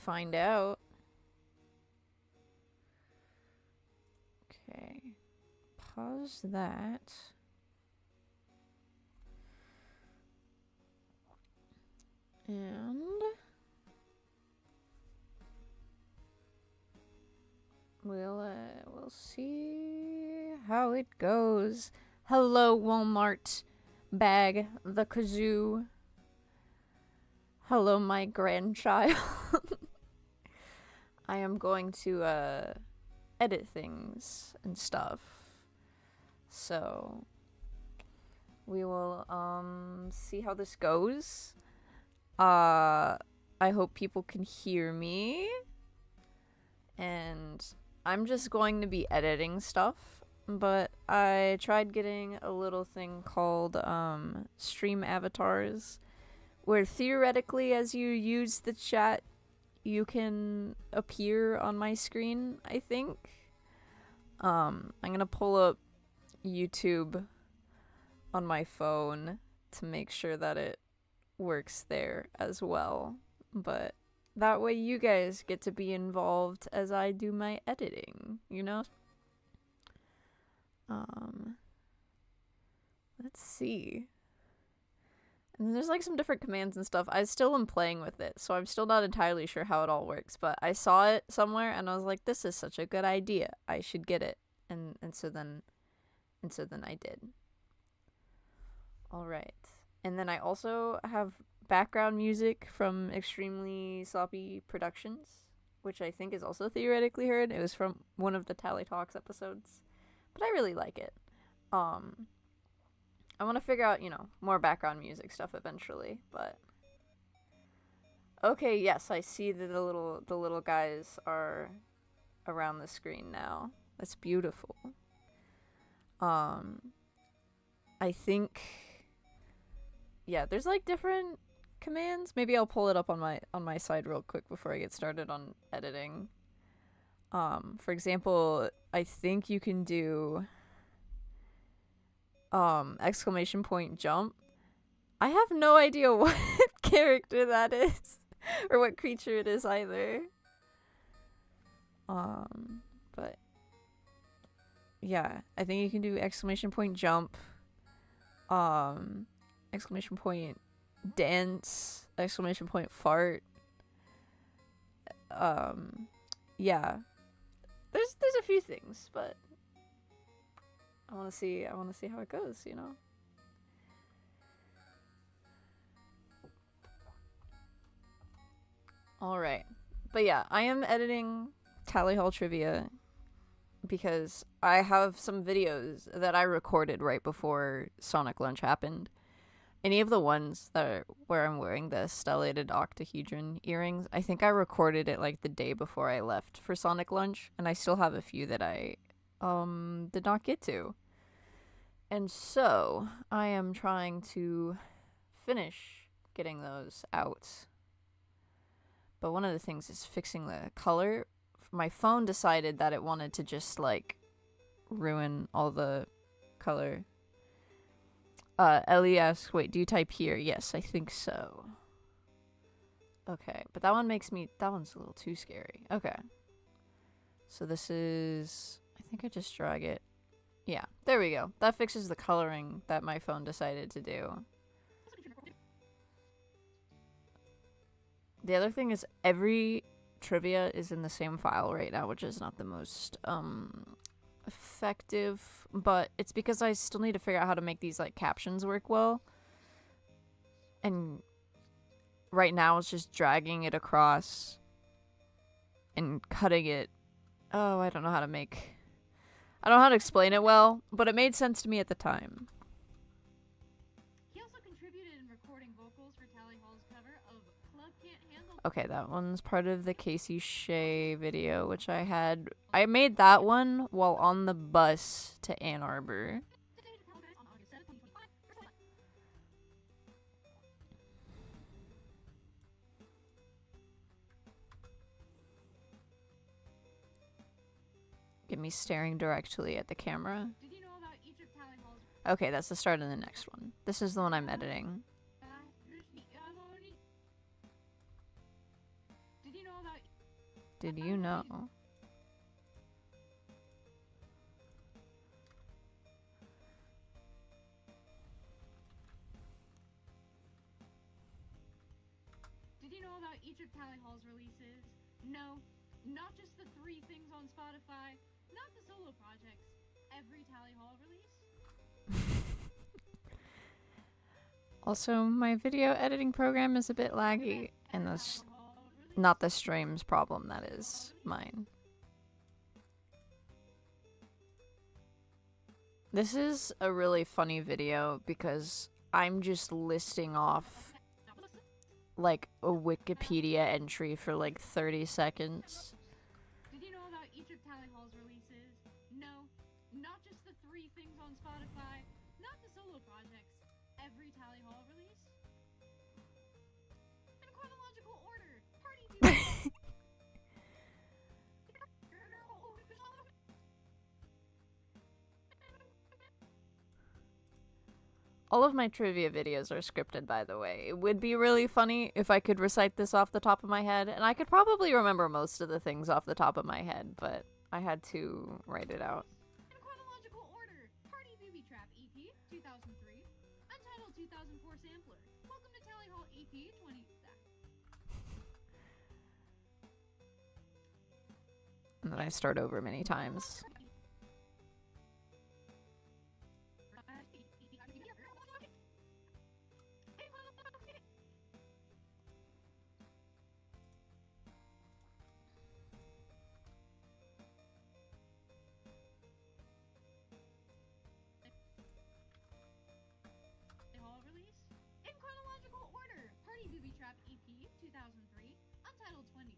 find out. Okay. Pause that. And we'll see how it goes. Hello, Walmart bag, the kazoo. Hello, my grandchild. I am going to edit things and stuff. So we will see how this goes. I hope people can hear me. And I'm just going to be editing stuff, but I tried getting a little thing called stream avatars, where theoretically as you use the chat you can appear on my screen, I think. I'm gonna pull up YouTube on my phone to make sure that it works there as well, but that way you guys get to be involved as I do my editing, you know? Let's see. And there's like some different commands and stuff. I still am playing with it, so I'm still not entirely sure how it all works, but I saw it somewhere and I was like, this is such a good idea. I should get it. And so then I did. All right. And then I also have background music from Extremely Sloppy Productions, which I think is also theoretically heard. It was from one of the Tally Talks episodes, but I really like it. I want to figure out, more background music stuff eventually, but okay, yes, I see that the little guys are around the screen now. That's beautiful. I think, yeah, there's like different commands. Maybe I'll pull it up on my side real quick before I get started on editing. For example, I think you can do exclamation point jump. I have no idea what character that is or what creature it is either. But yeah, I think you can do exclamation point jump, exclamation point dance, exclamation point fart. Yeah. There's a few things, but I want to see how it goes, All right. But yeah, I am editing Tally Hall Trivia because I have some videos that I recorded right before Sonic Lunch happened. Any of the ones where I'm wearing the stellated octahedron earrings, I think I recorded it like the day before I left for Sonic Lunch, and I still have a few that I did not get to. And so I am trying to finish getting those out. But one of the things is fixing the color. My phone decided that it wanted to just like ruin all the color. Ellie asks, wait, do you type here? Yes, I think so. Okay, but that one's a little too scary. Okay. So this is, I think I just drag it. Yeah, there we go. That fixes the coloring that my phone decided to do. The other thing is every trivia is in the same file right now, which is not the most effective, but it's because I still need to figure out how to make these like captions work well. And right now it's just dragging it across and cutting it. Oh, I don't know how to explain it well, but it made sense to me at the time. He also contributed in recording vocals for Tally Hall's cover of Club Can't Handle. Okay, that one's part of the Casey Shea video, which I made that one while on the bus to Ann Arbor. Get me staring directly at the camera. Did you know about each of Tally Hall's? Okay, that's the start of the next one. This is the one I'm editing. Did you know about Did you know? Did you know about each of Tally Hall's releases? No, not just the 3 things on Spotify, not the solo projects, every Tally Hall release. Also, my video editing program is a bit laggy, and that's not the stream's problem, that is mine. This is a really funny video because I'm just listing off like a Wikipedia entry for like 30 seconds. Did you know about each of Tally Hall's releases? No, not just the 3 things on Spotify, not the solo projects, every Tally Hall release. In chronological order, Party View. All of my trivia videos are scripted, by the way. It would be really funny if I could recite this off the top of my head, and I could probably remember most of the things off the top of my head, but I had to write it out. In chronological order, Party Booby Trap EP 2003, Untitled 2004 Sampler. Welcome to Tally Hall EP 20. And then I start over many times. Hall release? In chronological order, Party Booby Trap EP 2003, Untitled 20.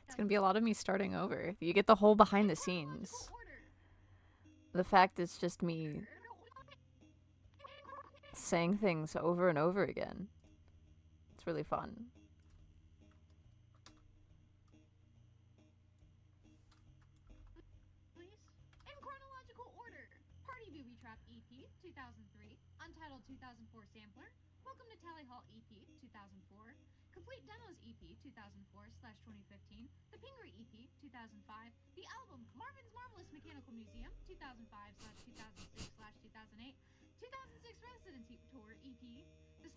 It's gonna be a lot of me starting over. You get the whole behind the scenes. The fact it's just me saying things over and over again. It's really fun. In chronological order, Party Booby Trap EP 2003, Untitled 2004 Sampler. Welcome to Tally Hall EP 2004. Complete Demos EP 2004/2015, The Pingree EP 2005, the album Marvin's Marvelous Mechanical Museum 2005/2006/2008, 2006 Residency Tour EP.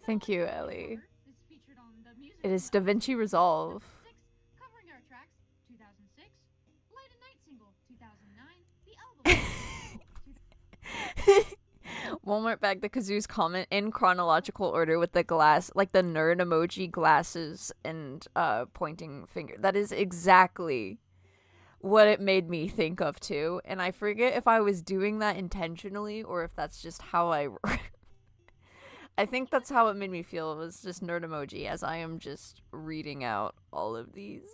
Thank you, Ellie. Is featured on the music It is DaVinci Resolve. covering our tracks 2006, Light and Night single 2009, the album. Walmart bag the Kazoo's comment in chronological order with the glass, like the nerd emoji glasses and pointing finger. That is exactly what it made me think of too. And I forget if I was doing that intentionally or if that's just how I I think that's how it made me feel. It was just nerd emoji as I am just reading out all of these.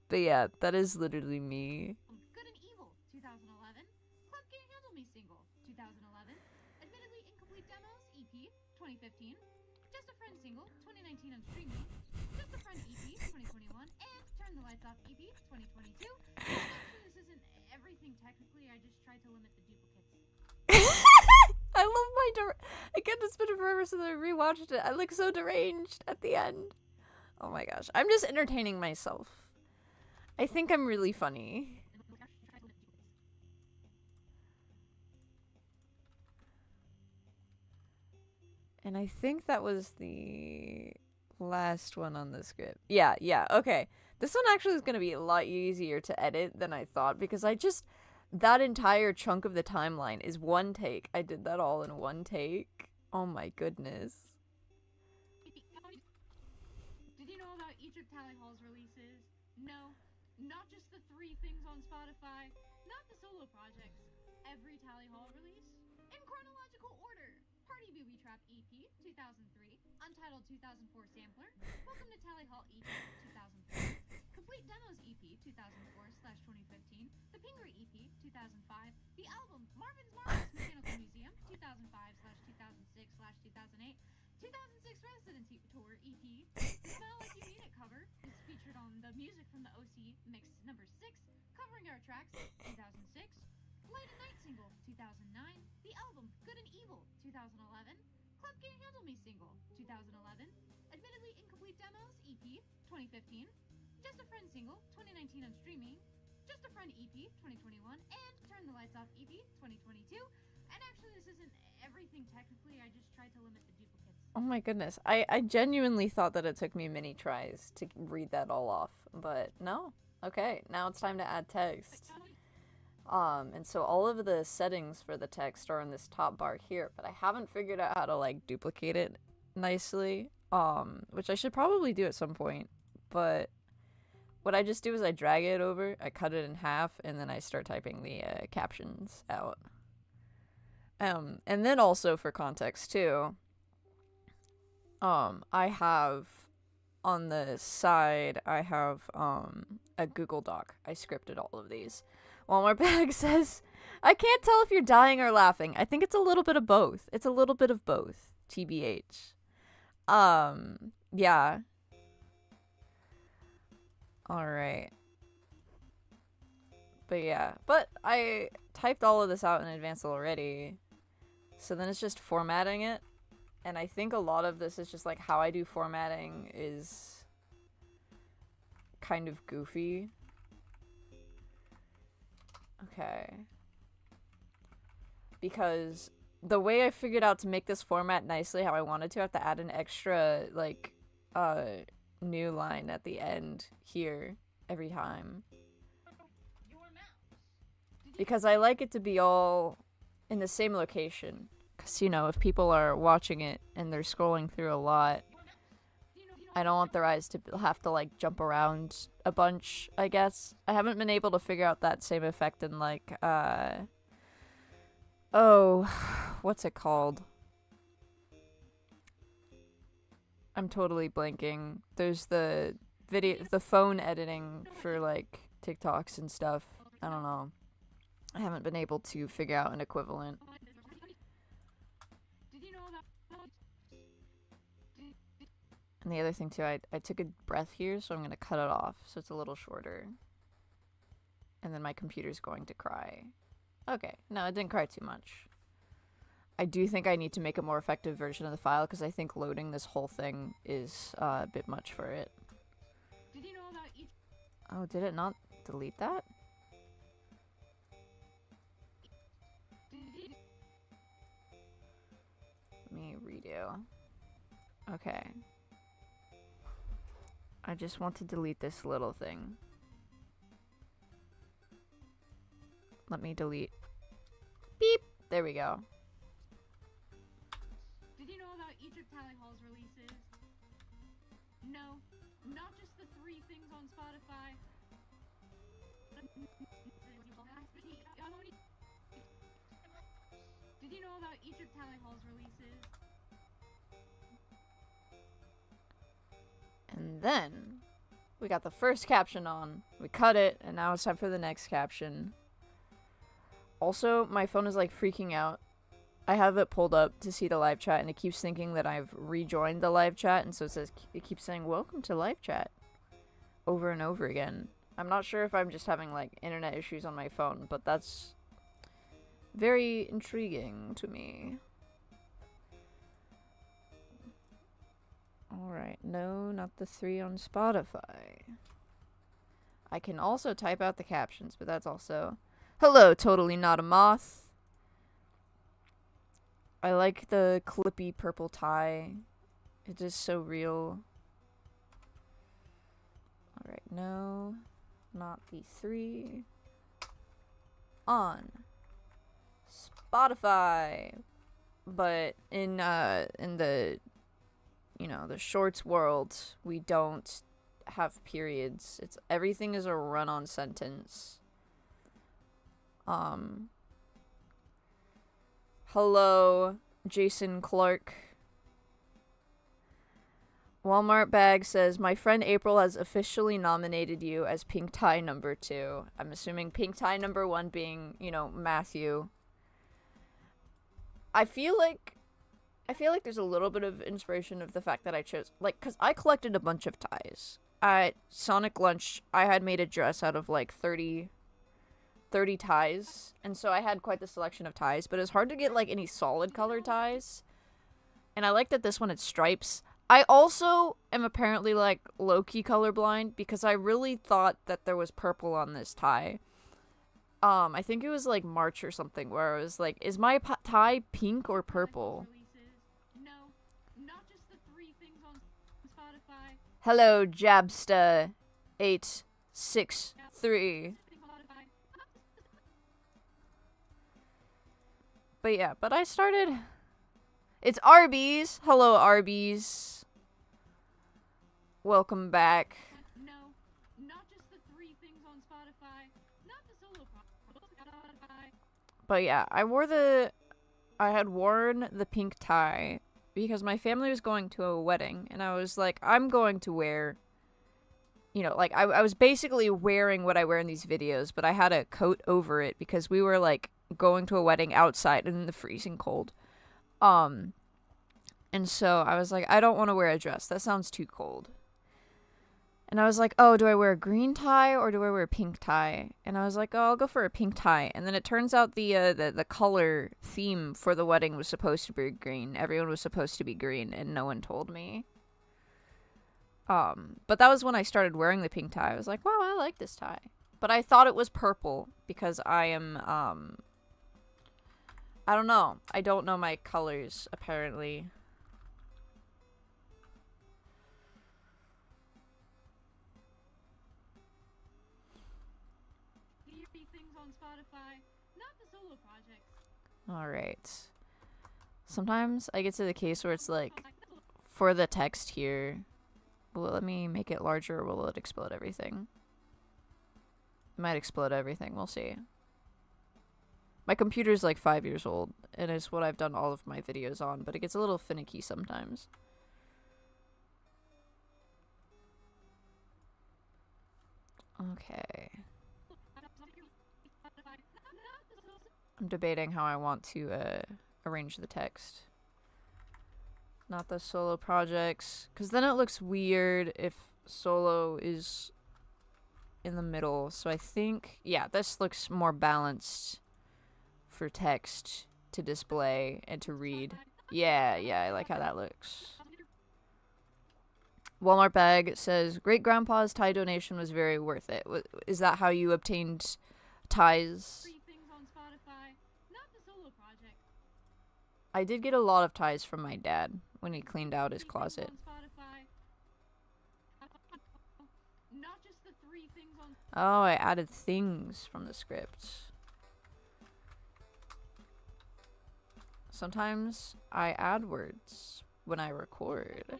But yeah, that is literally me. Good and Evil 2011, Club Can't Handle Me single 2011, Admittedly Incomplete Demos EP 2015, Just a Friend single 2019 on streaming, Just a Friend EP 2021, and Turn the Lights Off EP 2022. Actually, this isn't everything technically. I just tried to limit the duplicates. I love my again, it's been forever since I rewatched it. I look so deranged at the end. Oh my gosh. I'm just entertaining myself. I think I'm really funny. And I think that was the last one on the script. Yeah, okay. This one actually is going to be a lot easier to edit than I thought because that entire chunk of the timeline is one take. I did that all in one take. Oh my goodness. Did you know about each of Tally Hall's releases? No, not just the 3 things on Spotify, not the solo projects, every Tally Hall release. In chronological order, Party Booby Trap EP 2003, Untitled 2004 Sampler. Welcome to Tally Hall EP 2003. Complete Demos EP 2004/2015, The Pingree EP 2005, the album Marvin's Marvelous Mechanical Museum 2005/2006/2008, 2006 Residency Tour EP. The Smile Like You Mean It cover is featured on the music from the OC Mix number 6, covering our tracks 2006, Light and Night single 2009, the album Good and Evil 2011, Club Can't Handle Me single, 2011. Admittedly Incomplete Demos, EP, 2015. Just a Friend single, 2019 on streaming. Just a Friend EP, 2021. And Turn the Lights Off EP, 2022. And actually, this isn't everything technically, I just tried to limit the duplicates. Oh my goodness. I genuinely thought that it took me many tries to read that all off, but no. Okay, now it's time to add text. And so all of the settings for the text are in this top bar here, but I haven't figured out how to like duplicate it nicely, which I should probably do at some point, but what I just do is I drag it over, I cut it in half, and then I start typing the captions out. And then also for context too, I have on the side, I have a Google Doc. I scripted all of these. Walmart Bag says, I can't tell if you're dying or laughing. I think it's a little bit of both. It's a little bit of both, TBH. Yeah. Alright. But yeah. But I typed all of this out in advance already. So then it's just formatting it. And I think a lot of this is just like how I do formatting is kind of goofy. Okay. Because the way I figured out to make this format nicely how I wanted to, I have to add an extra, like, new line at the end here every time. Because I like it to be all in the same location. Because, you know, if people are watching it and they're scrolling through a lot, I don't want their eyes to have to, like, jump around a bunch, I guess. I haven't been able to figure out that same effect in, like, oh, what's it called? I'm totally blanking. There's the phone editing for, like, TikToks and stuff. I don't know. I haven't been able to figure out an equivalent. And the other thing too, I took a breath here, so I'm going to cut it off so it's a little shorter. And then my computer's going to cry. Okay, no, it didn't cry too much. I do think I need to make a more effective version of the file because I think loading this whole thing is a bit much for it. Did you know about each? Oh, did it not delete that? Let me redo. Okay. I just want to delete this little thing. Let me delete. Beep! There we go. Did you know about each of Tally Hall's releases? No, not just the 3 things on Spotify. Did you know about each of Tally Hall's releases? And then we got the first caption on. We cut it, and now it's time for the next caption. Also, my phone is like freaking out. I have it pulled up to see the live chat, and it keeps thinking that I've rejoined the live chat, and so it keeps saying, welcome to live chat, over and over again. I'm not sure if I'm just having, like, internet issues on my phone, but that's very intriguing to me. Alright, no, not the 3 on Spotify. I can also type out the captions, but that's also... Hello, totally not a moth. I like the clippy purple tie. It is so real. Alright, no, not the 3 on Spotify. But in the, you know, the shorts world, we don't have periods. Everything is a run-on sentence. Hello, Jason Clark. Walmart Bag says, my friend April has officially nominated you as pink tie number 2. I'm assuming pink tie number 1 being, you know, Matthew. I feel like there's a little bit of inspiration of the fact that I chose, like, because I collected a bunch of ties. At Sonic Lunch, I had made a dress out of, like, 30 ties, and so I had quite the selection of ties, but it's hard to get, like, any solid color ties. And I like that this one it's stripes. I also am apparently like low-key colorblind because I really thought that there was purple on this tie. I think it was like March or something where I was like, is my tie pink or purple? No, not just the three things on Spotify. Hello, Jabsta863. But yeah, but I started. It's Arby's. Hello, Arby's. Welcome back. No, not just the three things on Spotify. Not the solo Spotify. But yeah, I had worn the pink tie because my family was going to a wedding, and I was like, I'm going to wear, like, I was basically wearing what I wear in these videos, but I had a coat over it because we were, like, going to a wedding outside in the freezing cold. And so I was like, I don't want to wear a dress. That sounds too cold. And I was like, oh, do I wear a green tie or do I wear a pink tie? And I was like, oh, I'll go for a pink tie. And then it turns out the color theme for the wedding was supposed to be green. Everyone was supposed to be green, and no one told me. But that was when I started wearing the pink tie. I was like, wow, I like this tie. But I thought it was purple because I am, I don't know. I don't know my colors, apparently. On Spotify, not the solo projects. Alright. Sometimes I get to the case where it's like, for the text here, will it let me make it larger or will it explode everything? It might explode everything, we'll see. My computer's like 5 years old, and it's what I've done all of my videos on, but it gets a little finicky sometimes. Okay. I'm debating how I want to arrange the text. Not the solo projects, because then it looks weird if solo is in the middle. So I think, yeah, this looks more balanced for text to display and to read. Yeah, I like how that looks. Walmart bag says, great grandpa's tie donation was very worth it. Is that how you obtained ties? I did get a lot of ties from my dad when he cleaned out his closet. Oh, I added things from the script. Sometimes I add words when I record.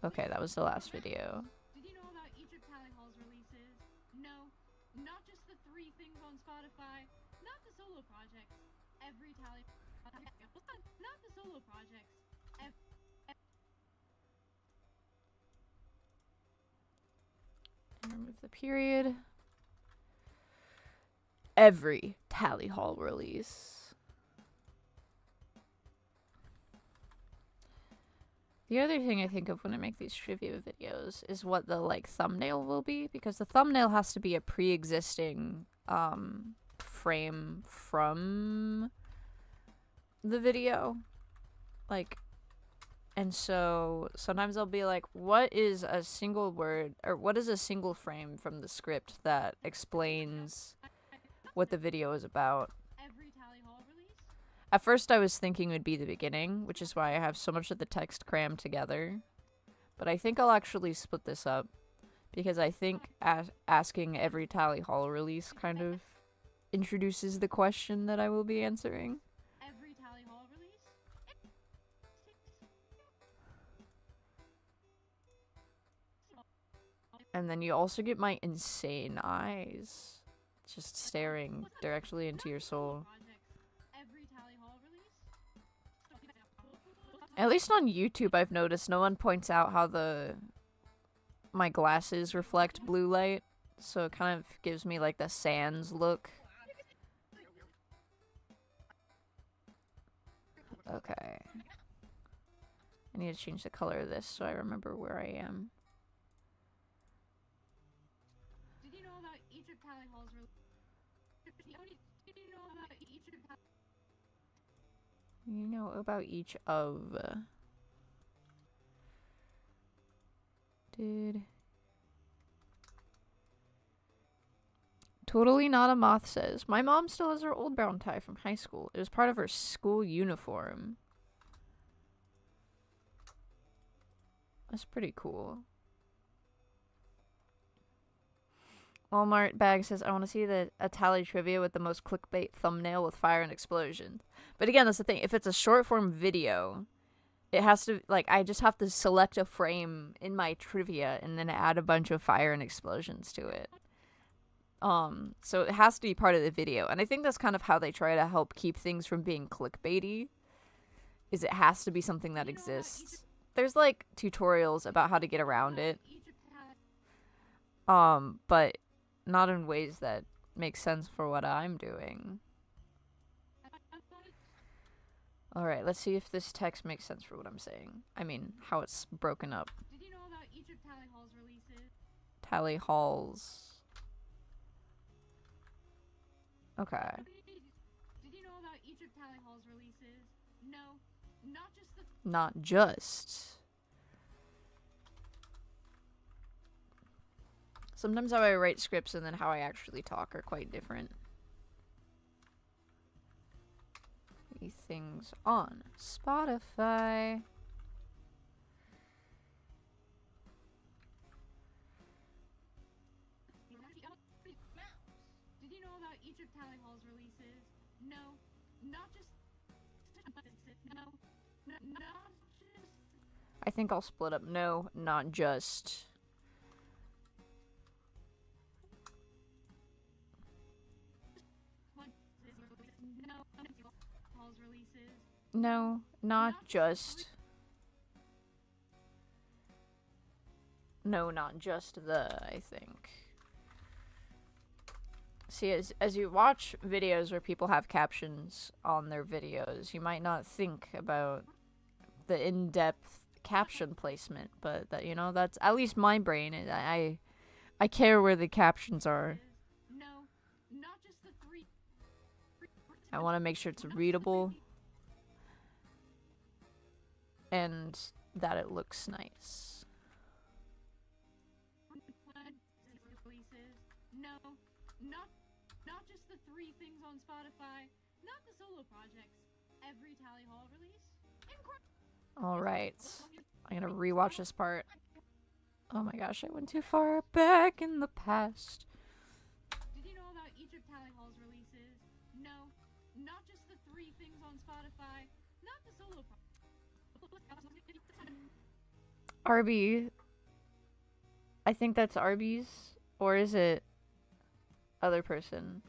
Okay, that was the last video. Did you know about each of Tally Hall's releases? No, not just the three things on Spotify, not the solo projects. Every Tally, not the solo projects. Remove the period. Every Tally Hall release. The other thing I think of when I make these trivia videos is what the thumbnail will be, because the thumbnail has to be a pre-existing frame from the video. And so sometimes I'll be like, what is a single word or what is a single frame from the script that explains what the video is about? At first I was thinking it would be the beginning, which is why I have so much of the text crammed together. But I think I'll actually split this up, because I think asking every Tally Hall release kind of introduces the question that I will be answering. Every Tally Hall release? And then you also get my insane eyes, just staring directly into your soul. At least on YouTube, I've noticed no one points out how my glasses reflect blue light, so it kind of gives me like the Sans look. Okay. I need to change the color of this so I remember where I am. Did you know about each of Tally Hall's You know about each of. Did. Totally not a moth says. My mom still has her old brown tie from high school. It was part of her school uniform. That's pretty cool. Walmart bag says, I want to see a tally trivia with the most clickbait thumbnail with fire and explosions. But again, that's the thing. If it's a short form video, it has to, like, I just have to select a frame in my trivia and then add a bunch of fire and explosions to it. So it has to be part of the video. And I think that's kind of how they try to help keep things from being clickbaity, is it has to be something that exists. There's, like, tutorials about how to get around it. But not in ways that make sense for what I'm doing. Alright, let's see if this text makes sense for what I'm saying. I mean, how it's broken up. Did you know about each of Tally Hall's releases? Tally Halls. Okay. Did you know about each of Tally Hall's releases? No, not just the... Not just. Sometimes how I write scripts and then how I actually talk are quite different. These things on Spotify. Did you know about each of Tally Hall's releases? No, not just... No, not just... I think I'll split up. No, not just. No, not just. No, not just the, I think. See, as you watch videos where people have captions on their videos, you might not think about the in-depth caption placement, but that, you know, that's at least my brain. I care where the captions are. No, not just the three. I want to make sure it's readable and that it looks nice. No, not just the 3 things on Spotify, not the solo projects. Every Tally Hall release. Alright. I'm gonna rewatch this part. Oh my gosh, I went too far back in the past. Did you know about each of Tally Hall's releases? No, not just the 3 things on Spotify, not the solo projects. Arby. I think that's Arby's. Or is it other person?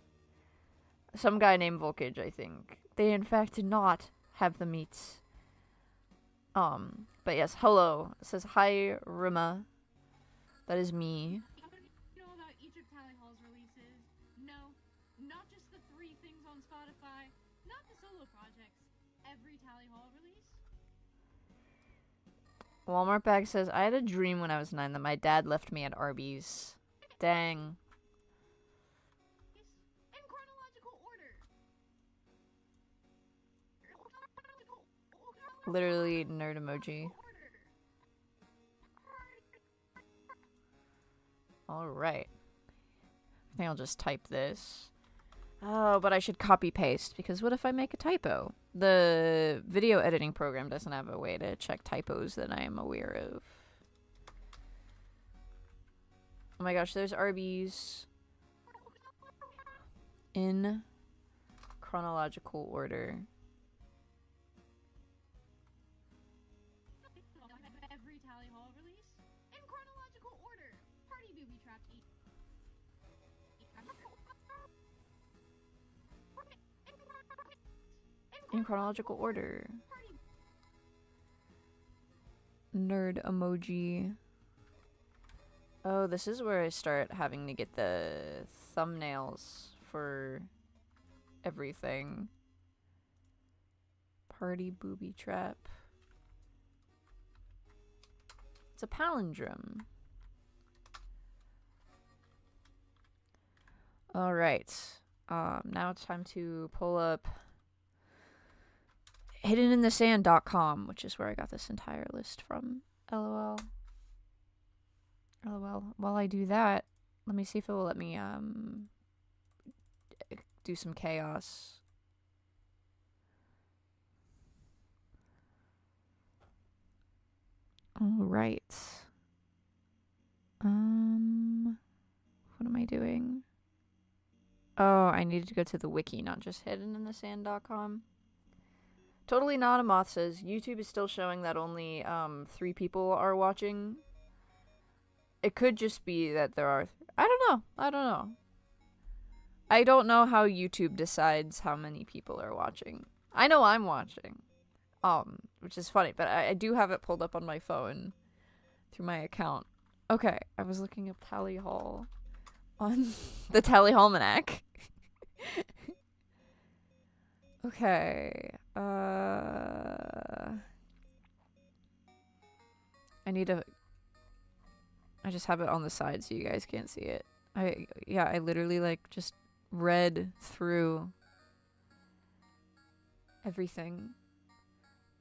Some guy named Volkage, I think. They in fact did not have the meats. But yes, hello. It says hi, Rima. That is me. Did you know about each of Tally Hall's releases? No, not just the 3 things on Spotify, not the solo projects. Every Tally Hall release. Walmart bag says, I had a dream when I was 9 that my dad left me at Arby's. Dang. In chronological order. Literally nerd emoji. Alright. I think I'll just type this. Oh, but I should copy paste because what if I make a typo? The video editing program doesn't have a way to check typos that I am aware of. Oh my gosh, there's Arby's. In chronological order. Every Tally Hall release. In chronological order. Party Booby Trap E. In chronological order. Nerd emoji. Oh, this is where I start having to get the thumbnails for everything. Party booby trap. It's a palindrome. Alright. Now it's time to pull up hiddeninthe.sand.com, which is where I got this entire list from. LOL. LOL. While I do that, let me see if it will let me do some chaos. All right. What am I doing? Oh, I needed to go to the wiki, not just hiddeninthe.sand.com. Totally Not a Moth says YouTube is still showing that only 3 people are watching. It could just be that there are. I don't know. I don't know how YouTube decides how many people are watching. I know I'm watching, which is funny, but I do have it pulled up on my phone through my account. Okay, I was looking up Tally Hall on the Tally Almanac. Okay. I just have it on the side so you guys can't see it. I literally like just read through everything.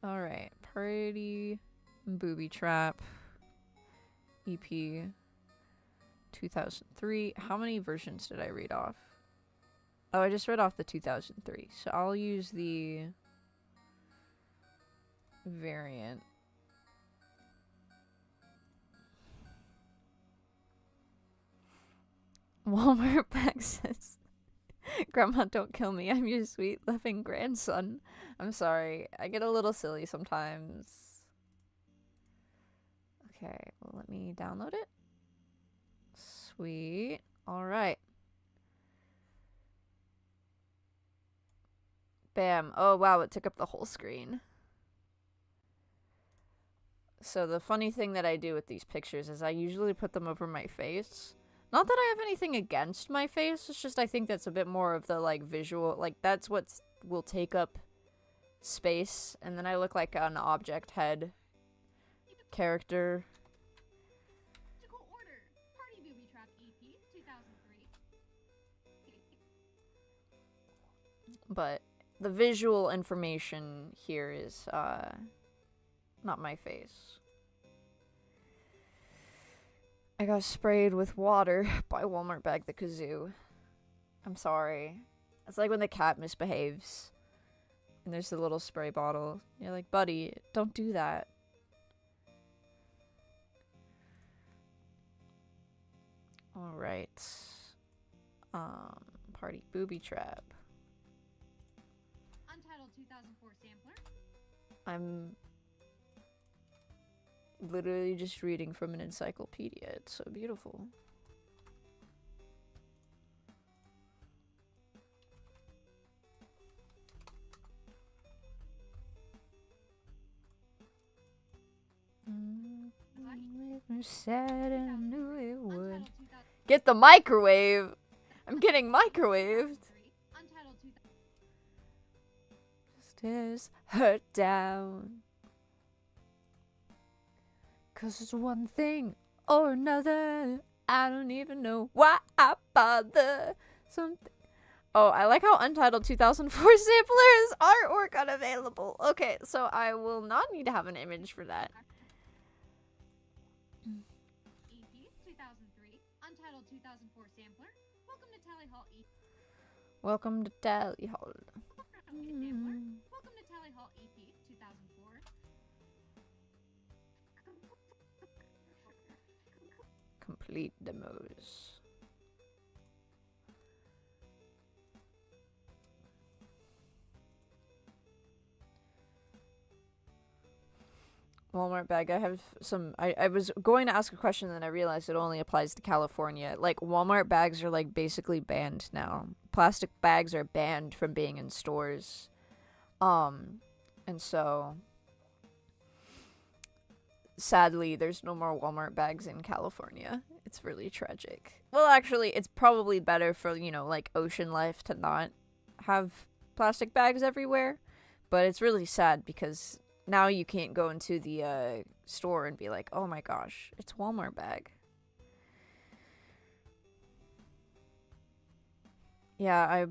All right, Party Booby Trap EP 2003. How many versions did I read off? Oh, I just read off the 2003. So I'll use the variant. Walmart bag says, Grandma, don't kill me. I'm your sweet, loving grandson. I'm sorry. I get a little silly sometimes. Okay, well, let me download it. Sweet. All right. Bam. Oh, wow, it took up the whole screen. So the funny thing that I do with these pictures is I usually put them over my face. Not that I have anything against my face, it's just I think that's a bit more of the, like, visual, like, that's what will take up space, and then I look like an object head character. Order. Party Booby Trap EP 2003. But the visual information here is, not my face. I got sprayed with water by Walmart Bag the Kazoo. I'm sorry. It's like when the cat misbehaves and there's the little spray bottle. You're like, buddy, don't do that. Alright. Party Booby Trap. Untitled 2004 sampler. I'm literally just reading from an encyclopedia. It's so beautiful. Said I knew it would. Get the microwave! I'm getting microwaved! Stairs hurt down. 'Cause it's one thing or another. I don't even know why I bother. Something. Oh, I like how Untitled 2004 sampler is artwork unavailable. Okay, so I will not need to have an image for that. EP 2003. Untitled 2004 sampler. Welcome to Tally Hall EP. Welcome to Tally Hall. Welcome to Tally Hall EP 2004. Complete demos. Walmart bag. I have some. I was going to ask a question, then I realized it only applies to California. Like, Walmart bags are, like, basically banned now. Plastic bags are banned from being in stores. And so, sadly, there's no more Walmart bags in California. It's really tragic. Well, actually, it's probably better for, you know, like, ocean life to not have plastic bags everywhere. But it's really sad because now you can't go into the store and be like, oh my gosh, it's Walmart bag. Yeah,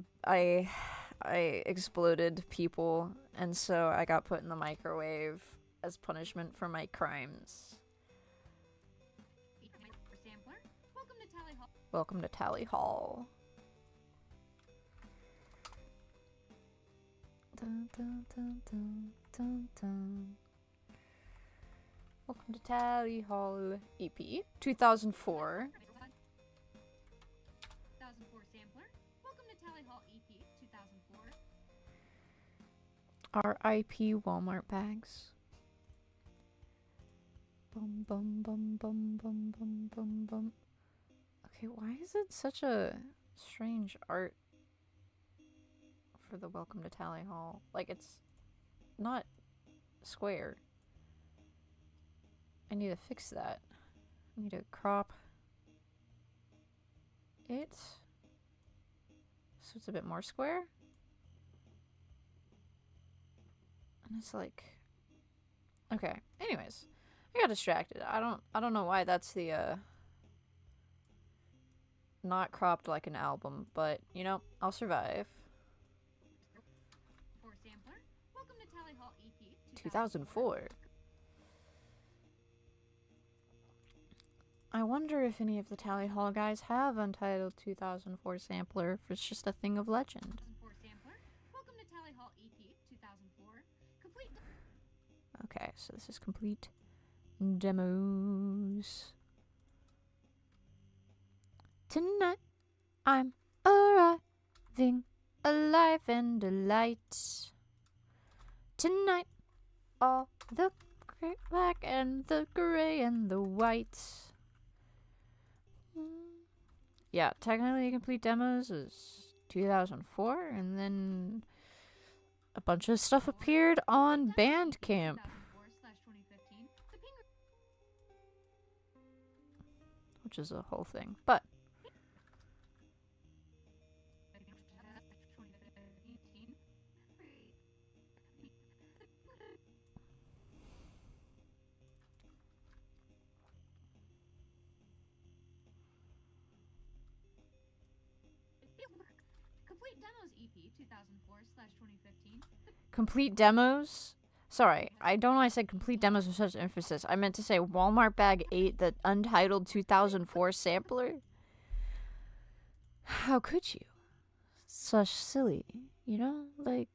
I exploded people, and so I got put in the microwave as punishment for my crimes. Sampler, welcome to Tally Hall. Welcome to Tally Hall. Dun, dun, dun, dun, dun, dun. Welcome to Tally Hall EP 2004. 2004 sampler. Welcome to Tally Hall EP 2004. RIP Walmart bags. Bum bum bum bum bum bum bum bum. Okay, why is it such a strange art for the Welcome to Tally Hall? Like, it's not square. I need to fix that. I need to crop it so it's a bit more square. And it's like, okay. Anyways, I got distracted. I don't know why that's the not cropped like an album, but you know, I'll survive. For sampler, welcome to Tally Hall EP 2004. I wonder if any of the Tally Hall guys have Untitled 2004 sampler, if it's just a thing of legend. 2004 sampler. Welcome to Tally Hall EP 2004. Complete. Okay, so this is complete demos. Tonight, I'm arriving alive and alight. Tonight, all the black and the gray and the white. Yeah, technically complete demos is 2004, and then a bunch of stuff appeared on Bandcamp. 2004/2015. The Ping Which is a whole thing. But 2015. Complete Demos EP 2004/2015. complete demos? Sorry, I don't know why I said complete demos with such emphasis. I meant to say Walmart Bag 8, the Untitled 2004 sampler. How could you? Such silly, you know? Like,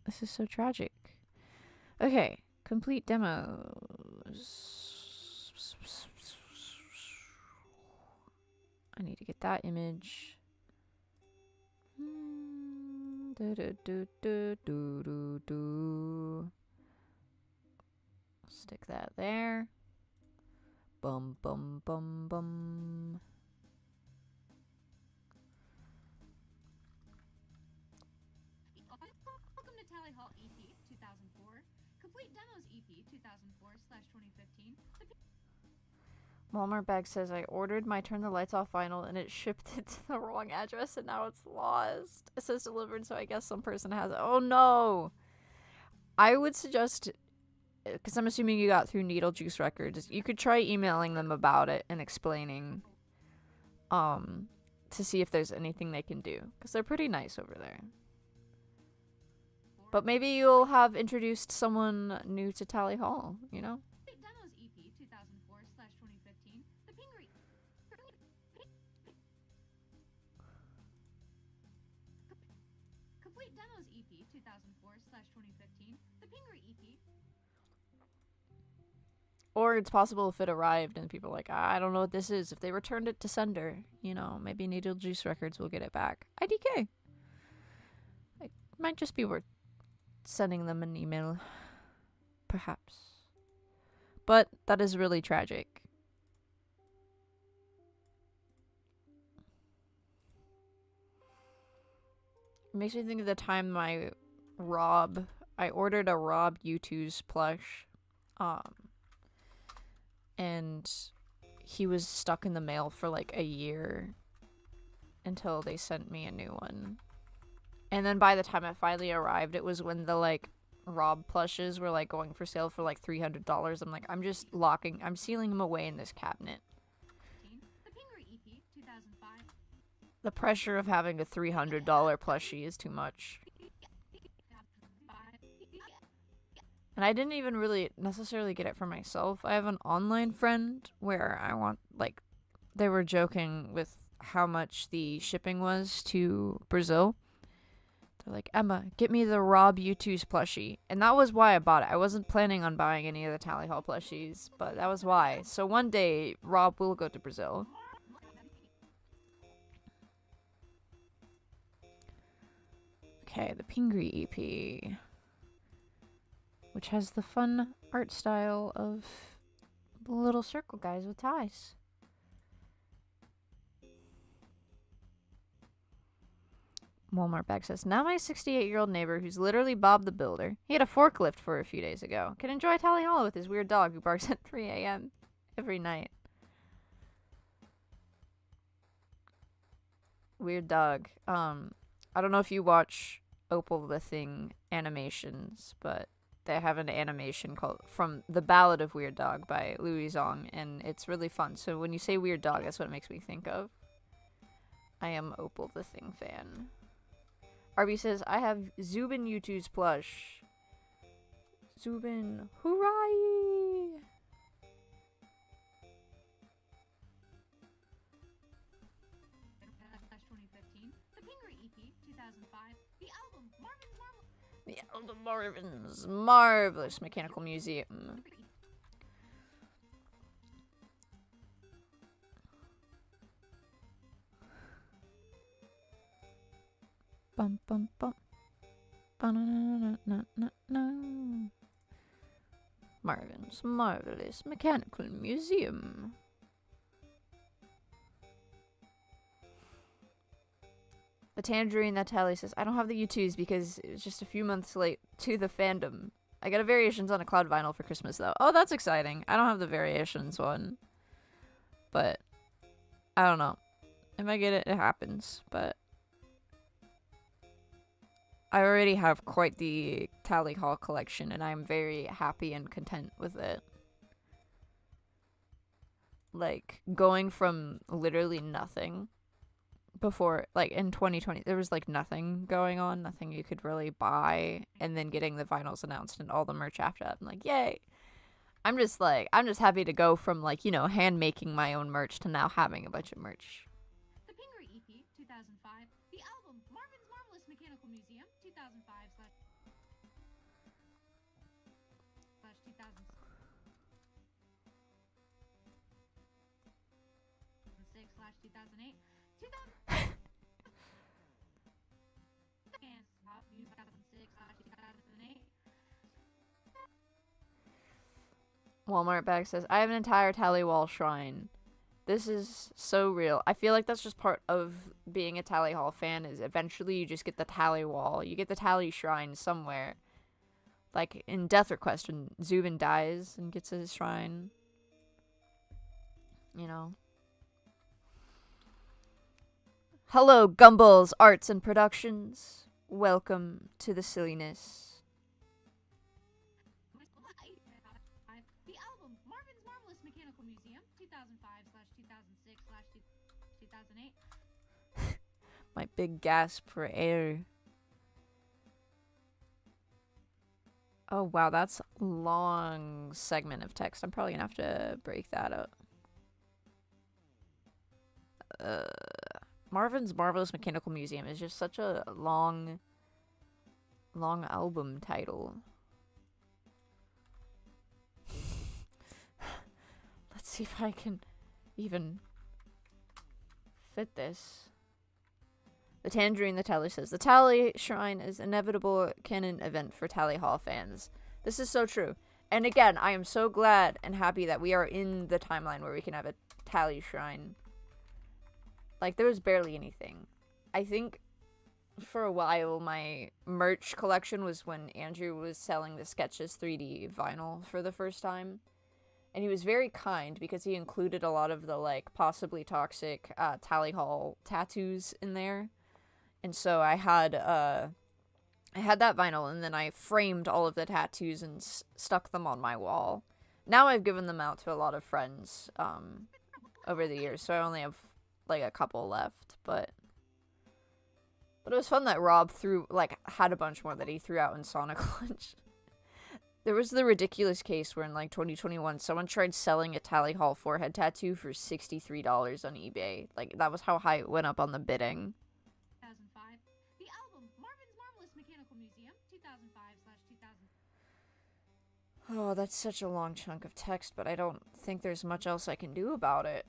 this is so tragic. Okay, complete demos. I need to get that image. Stick that there. Bum bum bum bum. Welcome to Tally Hall EP 2004. Complete Demos EP 2004/2015. Walmart Bag says I ordered my Turn the Lights Off vinyl and it shipped it to the wrong address and now it's lost. It says delivered, so I guess some person has it. Oh no! I would suggest, because I'm assuming you got through Needle Juice Records, you could try emailing them about it and explaining, to see if there's anything they can do. Because they're pretty nice over there. But maybe you'll have introduced someone new to Tally Hall, you know? Complete Demos EP 2004/2015. The Pingery. Complete Demos EP 2004/2015. The Pingery EP. Or it's possible if it arrived and people are like, I don't know what this is. If they returned it to sender, you know, maybe Needle Juice Records will get it back. IDK. It might just be worth sending them an email. Perhaps. But that is really tragic. It makes me think of the time I ordered a Rob U2's plush. And he was stuck in the mail for like a year until they sent me a new one. And then by the time it finally arrived, it was when the like Rob plushes were like going for sale for like $300. I'm like, I'm sealing them away in this cabinet. The Pingery EP 2005. The pressure of having a $300 plushie is too much. And I didn't even really necessarily get it for myself. I have an online friend where I want, like, they were joking with how much the shipping was to Brazil. They're like, Emma, get me the Rob U2's plushie. And that was why I bought it. I wasn't planning on buying any of the Tally Hall plushies, but that was why. So one day, Rob will go to Brazil. Okay, the Pingree EP. Which has the fun art style of the little circle guys with ties. Walmart bag says, now my 68-year-old neighbor, who's literally Bob the Builder, he had a forklift for a few days ago, can enjoy Tally Hall with his weird dog who barks at 3 a.m. every night. Weird dog. I don't know if you watch Opal the Thing animations, but they have an animation called from The Ballad of Weird Dog by Louis Zong, and it's really fun. So when you say weird dog, that's what it makes me think of. I am Opal the Thing fan. Arby says, I have Zubin U2's plush. Zubin, hooray! The album Marvin's Marvelous Mechanical Museum. Bum bum bum. Ba-na-na-na-na-na-na. Marvin's Marvelous Mechanical Museum. The Tangerine that Tally says, I don't have the U2s because it was just a few months late to the fandom. I got a Variations on a Cloud vinyl for Christmas, though. Oh, that's exciting. I don't have the Variations one. But, I don't know. If I get it, it happens. But, I already have quite the Tally Hall collection, and I'm very happy and content with it. Like, going from literally nothing before, like, in 2020, there was, like, nothing going on, nothing you could really buy, and then getting the vinyls announced and all the merch after that. I'm like, yay. I'm just happy to go from, like, you know, hand making my own merch to now having a bunch of merch. The Pingree EP, 2005. The album, Marvin's Marvelous Mechanical Museum, 2005/2006/2008. 2006/2008. Walmart bag says, I have an entire Tally Wall shrine. This is so real. I feel like that's just part of being a Tally Hall fan, is eventually you just get the Tally Wall. You get the Tally Shrine somewhere. Like in Death Request when Zubin dies and gets his shrine. You know. Hello, Gumballs Arts and Productions. Welcome to the silliness. The album, Marvin's Marvelous Mechanical Museum, 2005/2006/2008. My big gasp for air. Oh, wow, that's a long segment of text. I'm probably gonna have to break that up. Marvin's Marvelous Mechanical Museum is just such a long album title. Let's see if I can even fit this. The Tangerine the Tally says, the Tally Shrine is inevitable canon event for Tally Hall fans. This is so true. And again, I am so glad and happy that we are in the timeline where we can have a Tally Shrine. Like, there was barely anything. I think for a while my merch collection was when Andrew was selling the Sketches 3D vinyl for the first time. And he was very kind because he included a lot of the, like, possibly toxic Tally Hall tattoos in there. And so I had that vinyl, and then I framed all of the tattoos and stuck them on my wall. Now I've given them out to a lot of friends over the years, so I only have, like, a couple left. But But it was fun that Rob had a bunch more that he threw out in Sonic Lunch. There was the ridiculous case where in, like, 2021, someone tried selling a Tally Hall forehead tattoo for $63 on eBay. Like, that was how high it went up on the bidding. 2005. The album Marvin's Marvelous Mechanical Museum, 2005/2000. Oh, that's such a long chunk of text, but I don't think there's much else I can do about it.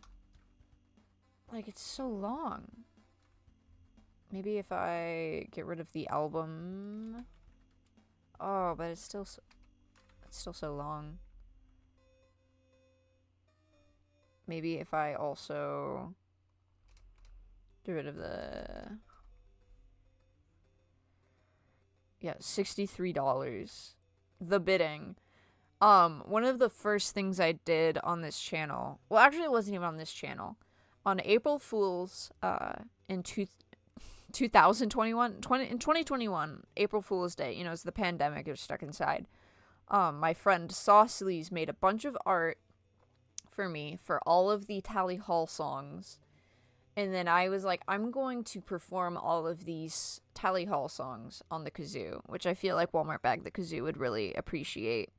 Like, it's so long. Maybe if I get rid of the album. Oh, but it's still so long. Maybe if I also get rid of the... Yeah, $63. The bidding. One of the first things I did on this channel... Well, actually, it wasn't even on this channel. On April Fool's, in 2021, April Fool's Day, you know, it's the pandemic, you're stuck inside. My friend Saucelys made a bunch of art for me for all of the Tally Hall songs. And then I was like, I'm going to perform all of these Tally Hall songs on the kazoo, which I feel like Walmart Bag the Kazoo would really appreciate,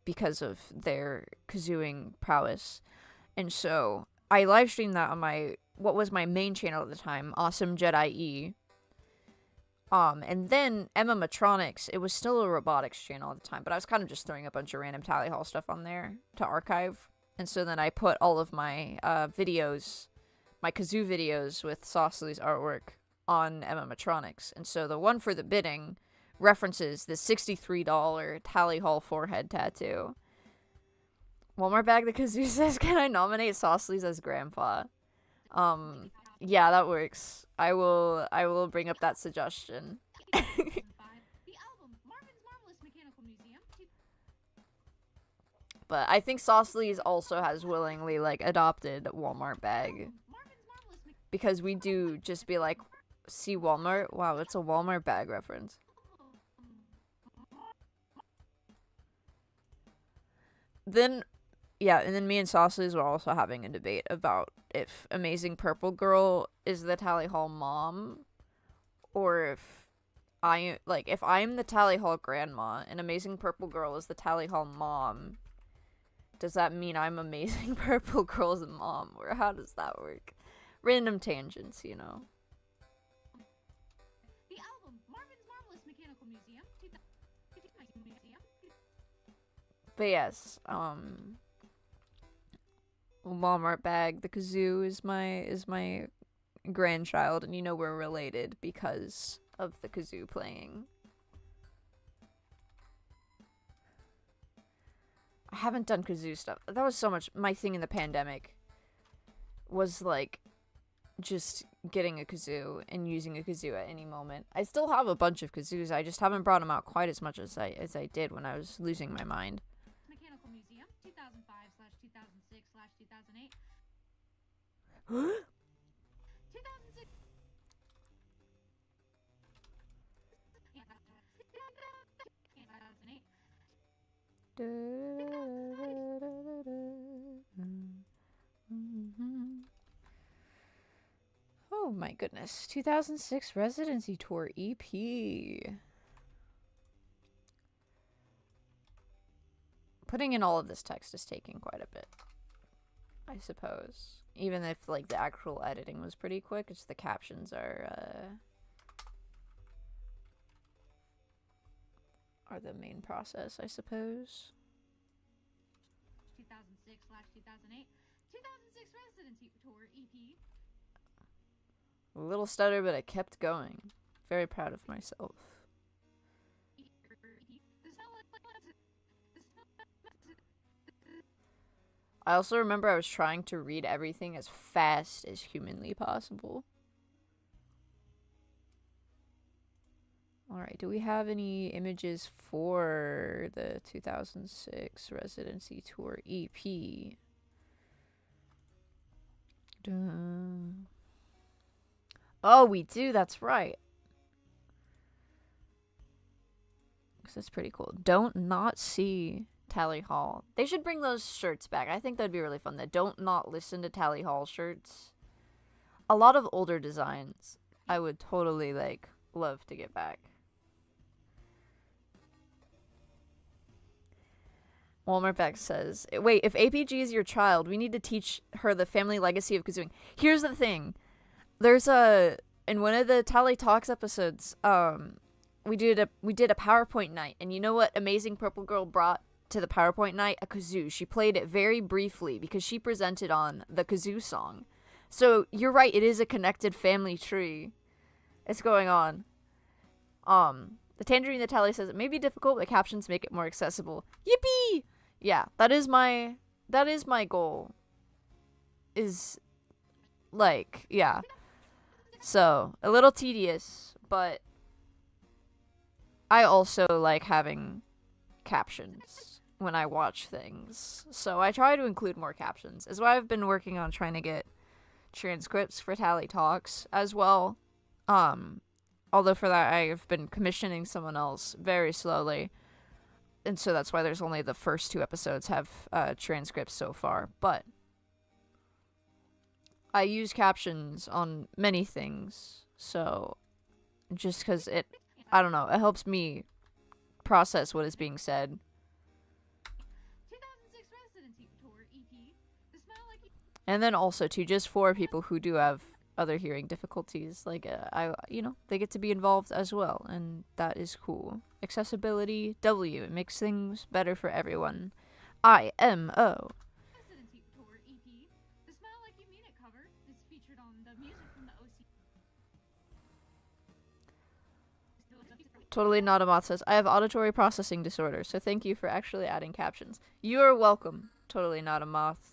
because of their kazooing prowess. And so I live streamed that on what was my main channel at the time, Awesome Jedi E. And then Emma Matronics, it was still a robotics channel at the time, but I was kind of just throwing a bunch of random Tally Hall stuff on there to archive. And so then I put all of my videos, my kazoo videos with Saucelys artwork on Emma Matronics. And so the one for the bidding references the $63 Tally Hall forehead tattoo. Walmart Bag the Kazoo says, can I nominate Saucelys as grandpa? Yeah, that works. I will bring up that suggestion. The album Marvin's Marvelous Mechanical Museum. But I think Saucelys also has willingly, like, adopted Walmart Bag. Because we do just be like, see Walmart? Wow, it's a Walmart Bag reference. Then, yeah, and then me and Saucelys were also having a debate about if Amazing Purple Girl is the Tally Hall mom, or if I'm the Tally Hall grandma and Amazing Purple Girl is the Tally Hall mom, does that mean I'm Amazing Purple Girl's mom, or how does that work? Random tangents, you know. The album Marvin's Marvelous Mechanical Museum. But yes, Walmart Bag the Kazoo is my grandchild, and you know we're related because of the kazoo playing. I haven't done kazoo stuff. That was so much my thing in the pandemic. Was like just getting a kazoo and using a kazoo at any moment. I still have a bunch of kazoos. I just haven't brought them out quite as much as I did when I was losing my mind. Mechanical Museum, 2005/2006/2008. 2006. Oh my goodness. 2006 Residency Tour EP. Putting in all of this text is taking quite a bit, I suppose. Even if, like, the actual editing was pretty quick, it's the captions are the main process, I suppose. 2006/2008. 2006 Residency Tour EP. A little stutter, but I kept going. Very proud of myself. I also remember I was trying to read everything as fast as humanly possible. Alright, do we have any images for the 2006 Residency Tour EP? Dun. Oh, we do, that's right. That's pretty cool. Don't not see Tally Hall. They should bring those shirts back. I think that'd be really fun. The don't not listen to Tally Hall shirts. A lot of older designs I would totally, like, love to get back. Walmart Beck says, wait, if APG is your child, we need to teach her the family legacy of kazooing. Here's the thing. There's in one of the Tally Talks episodes, we did a PowerPoint night, and you know what Amazing Purple Girl brought to the PowerPoint night? A kazoo. She played it very briefly because she presented on the kazoo song. So you're right, it is a connected family tree. It's going on. The Tangerine the Tally says it may be difficult, but captions make it more accessible. Yippee! Yeah, that is my goal. Is, like, yeah. So, a little tedious, but I also like having captions when I watch things. So I try to include more captions. Is why I've been working on trying to get transcripts for Tally Talks as well. Although for that I've been commissioning someone else very slowly. And so that's why there's only the first 2 episodes have transcripts so far. But I use captions on many things. So just because I don't know, it helps me process what is being said. 2006 Residency Tour EP. The Smile Like You. And then also too, just for people who do have other hearing difficulties, like they get to be involved as well, and that is cool. Accessibility W, it makes things better for everyone. IMO. Residency Tour EP. The Smile Like You Mean It cover is featured on the music from the OC. Totally not a moth says, I have auditory processing disorder, so thank you for actually adding captions. You are welcome. Totally not a moth.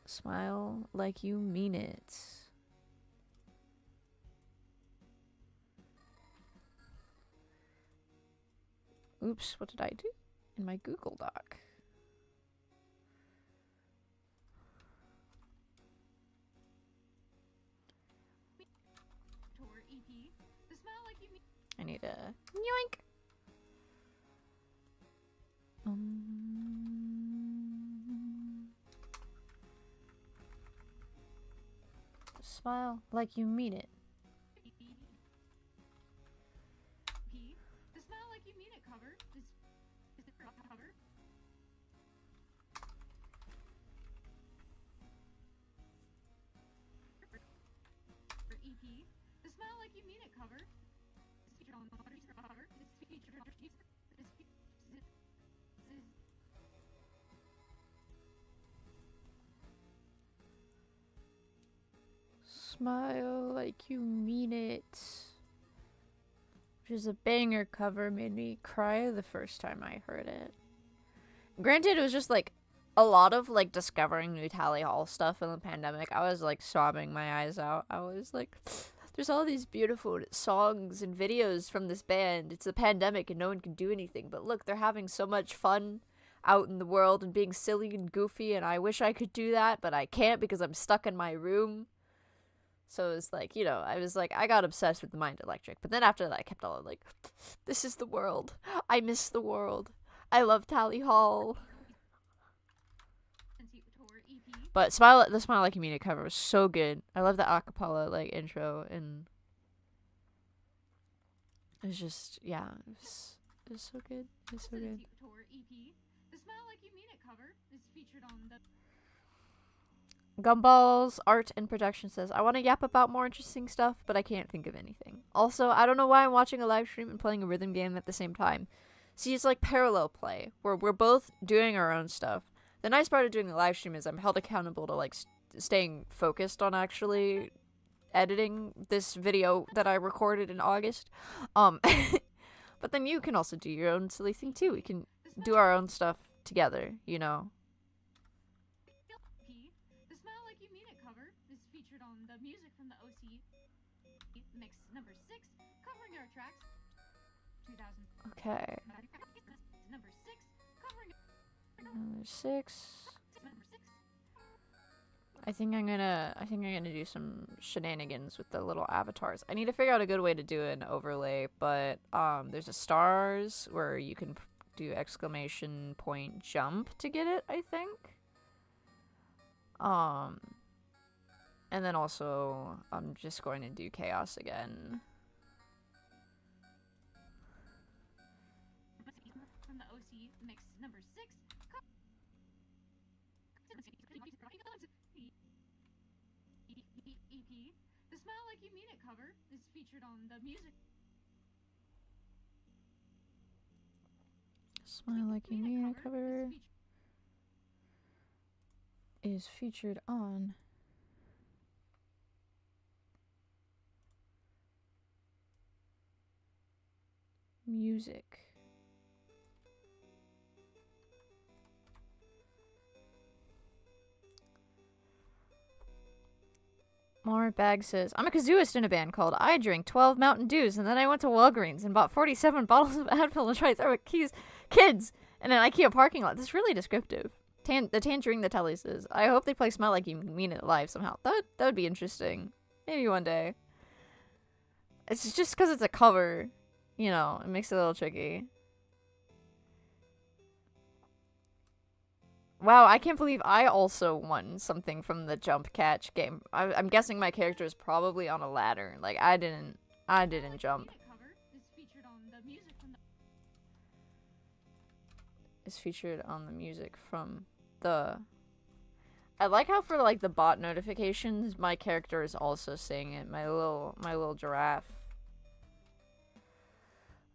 Smile like you mean it. Oops, what did I do in my Google Doc? I need a yoink. Smile like you mean it. The Smile Like You Mean It cover is the cover. For EP, the Smile Like You Mean It cover is featured on the cover. Is featured on Smile like you mean it. Which is a banger cover, made me cry the first time I heard it. Granted, it was just like a lot of like discovering new Tally Hall stuff in the pandemic. I was like sobbing my eyes out. I was like, there's all these beautiful songs and videos from this band. It's the pandemic and no one can do anything. But look, they're having so much fun out in the world and being silly and goofy. And I wish I could do that, but I can't because I'm stuck in my room. So it was like, you know, I was like, I got obsessed with the Mind Electric. But then after that, I kept on like, this is the world. I miss the world. I love Tally Hall. But the Smile Like You Mean It cover was so good. I love the acapella like intro, and it was just, yeah, it was so good. It was so good. The Smile Like You Mean It cover is featured on the Gumballs Art and Production says, I want to yap about more interesting stuff, but I can't think of anything. Also, I don't know why I'm watching a live stream and playing a rhythm game at the same time. See, it's like parallel play, where we're both doing our own stuff. The nice part of doing the live stream is I'm held accountable to like staying focused on actually editing this video that I recorded in August. But then you can also do your own silly thing too. We can do our own stuff together, you know. The Smile Like You Mean It cover is featured on the music from the OC mix number 6, covering our tracks 2000. Okay. Number 6, covering Number 6. number 6. I think I'm gonna do some shenanigans with the little avatars. I need to figure out a good way to do an overlay, but there's a stars where you can do exclamation point jump to get it, I think. And then also, I'm just going to do chaos again. From the OC mix number 6. EP. The Smile Like You Mean It cover is featured on the music. Smile Like You Mean It cover is featured on music. More Bag says, I'm a kazooist in a band called I Drink 12 Mountain Dews, and then I went to Walgreens and bought 47 bottles of Advil and tried to throw at kids in an IKEA parking lot. This is really descriptive. The Tangerine the Telly says, I hope they play Smell Like You Mean It live somehow. That would be interesting. Maybe one day. It's just because it's a cover, you know, it makes it a little tricky. Wow, I can't believe I also won something from the jump catch game. I'm guessing my character is probably on a ladder. Like, I didn't jump. It's featured on the music from the... I like how for, like, the bot notifications, my character is also saying it. My little giraffe.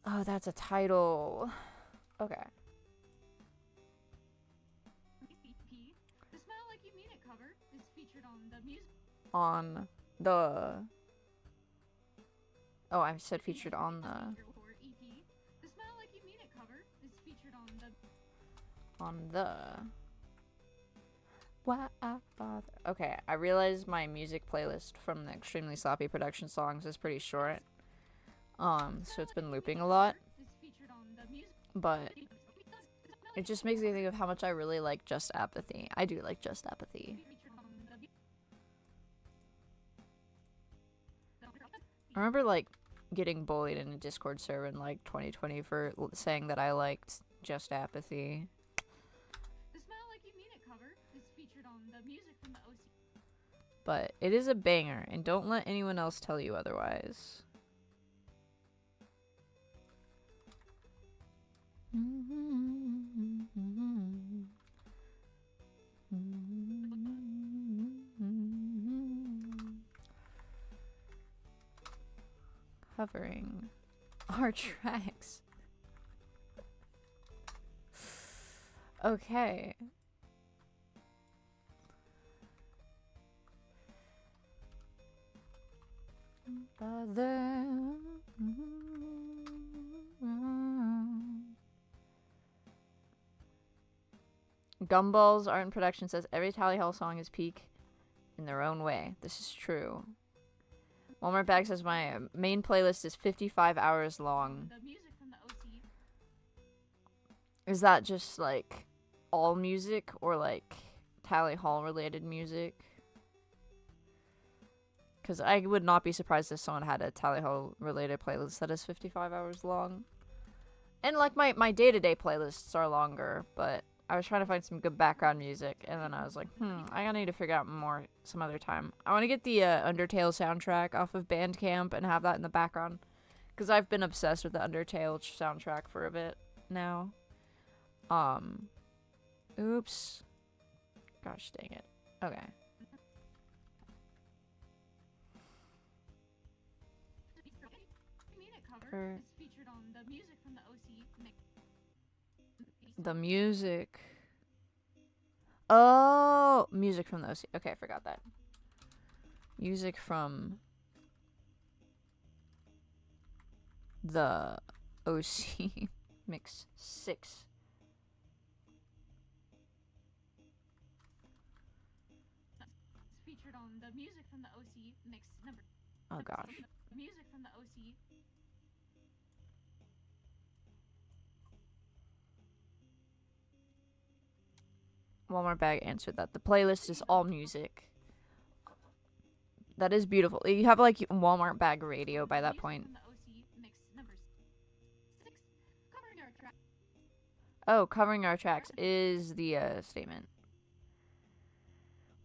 Oh, that's a title. Okay. On the... Oh, I said featured on the... On the... Why I bother? Okay, I realize my music playlist from the Extremely Sloppy production songs is pretty short. So it's been looping a lot. But it just makes me think of how much I really like Just Apathy. I do like Just Apathy. I remember, like, getting bullied in a Discord server in, like, 2020 for saying that I liked Just Apathy. The Smile Like You Mean It cover is featured on the music from the OC. But it is a banger, and don't let anyone else tell you otherwise. Covering our tracks. Okay. Gumballs Art in Production says every Tally Hall song is peak in their own way. This is true. Walmart Bag says my main playlist is 55 hours long. The music from the OC. Is that just like all music or like Tally Hall related music? Because I would not be surprised if someone had a Tally Hall related playlist that is 55 hours long. And like my day-to-day playlists are longer, but I was trying to find some good background music, and then I was like, I need to figure out more some other time. I want to get the Undertale soundtrack off of Bandcamp and have that in the background, because I've been obsessed with the Undertale soundtrack for a bit now. Oops. Gosh dang it. Okay. Is featured on the music from the OC. The music. Oh, music from the OC. Okay, I forgot that. Music from the OC mix 6. It's featured on the music from the OC mix number. Oh gosh. Music from the OC. Walmart Bag answered that the playlist is all music. That is beautiful. You have like Walmart Bag radio by that point. Oh, covering our tracks is the statement.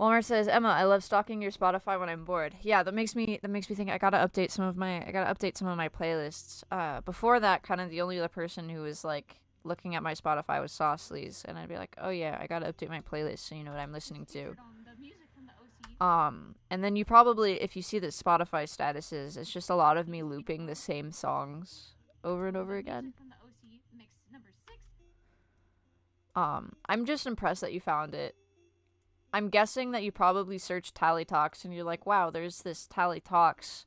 Walmart says, Emma, I love stalking your Spotify when I'm bored. Yeah, that makes me think I gotta update some of my playlists. Before that, kind of the only other person who was like looking at my Spotify was Saucelys, and I'd be like, oh yeah, I gotta update my playlist so you know what I'm listening to. And then you probably, if you see the Spotify statuses, it's just a lot of me looping the same songs over and over again. I'm just impressed that you found it. I'm guessing that you probably searched Tally Talks and you're like, wow, there's this Tally Talks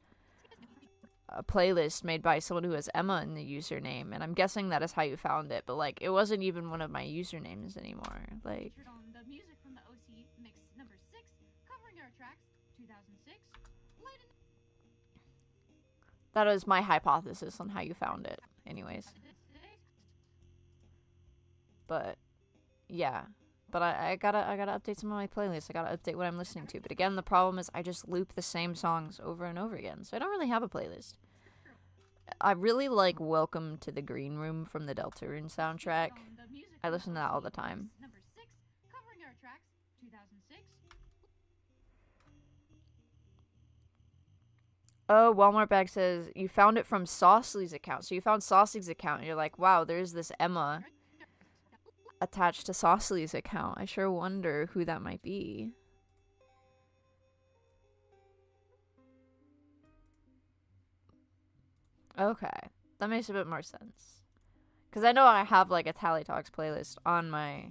playlist made by someone who has Emma in the username, and I'm guessing that is how you found it, but like, it wasn't even one of my usernames anymore. Like, that is my hypothesis on how you found it, anyways. But yeah, but I gotta update some of my playlists. I gotta update what I'm listening to. But again, the problem is I just loop the same songs over and over again, so I don't really have a playlist. I really like Welcome to the Green Room from the Deltarune soundtrack. I listen to that all the time. Oh, Walmart Bag says, you found it from Saucelys' account. So you found Saucelys' account, and you're like, wow, there's this Emma attached to Saucelys' account. I sure wonder who that might be. Okay, that makes a bit more sense. Because I know I have like a Tally Talks playlist on my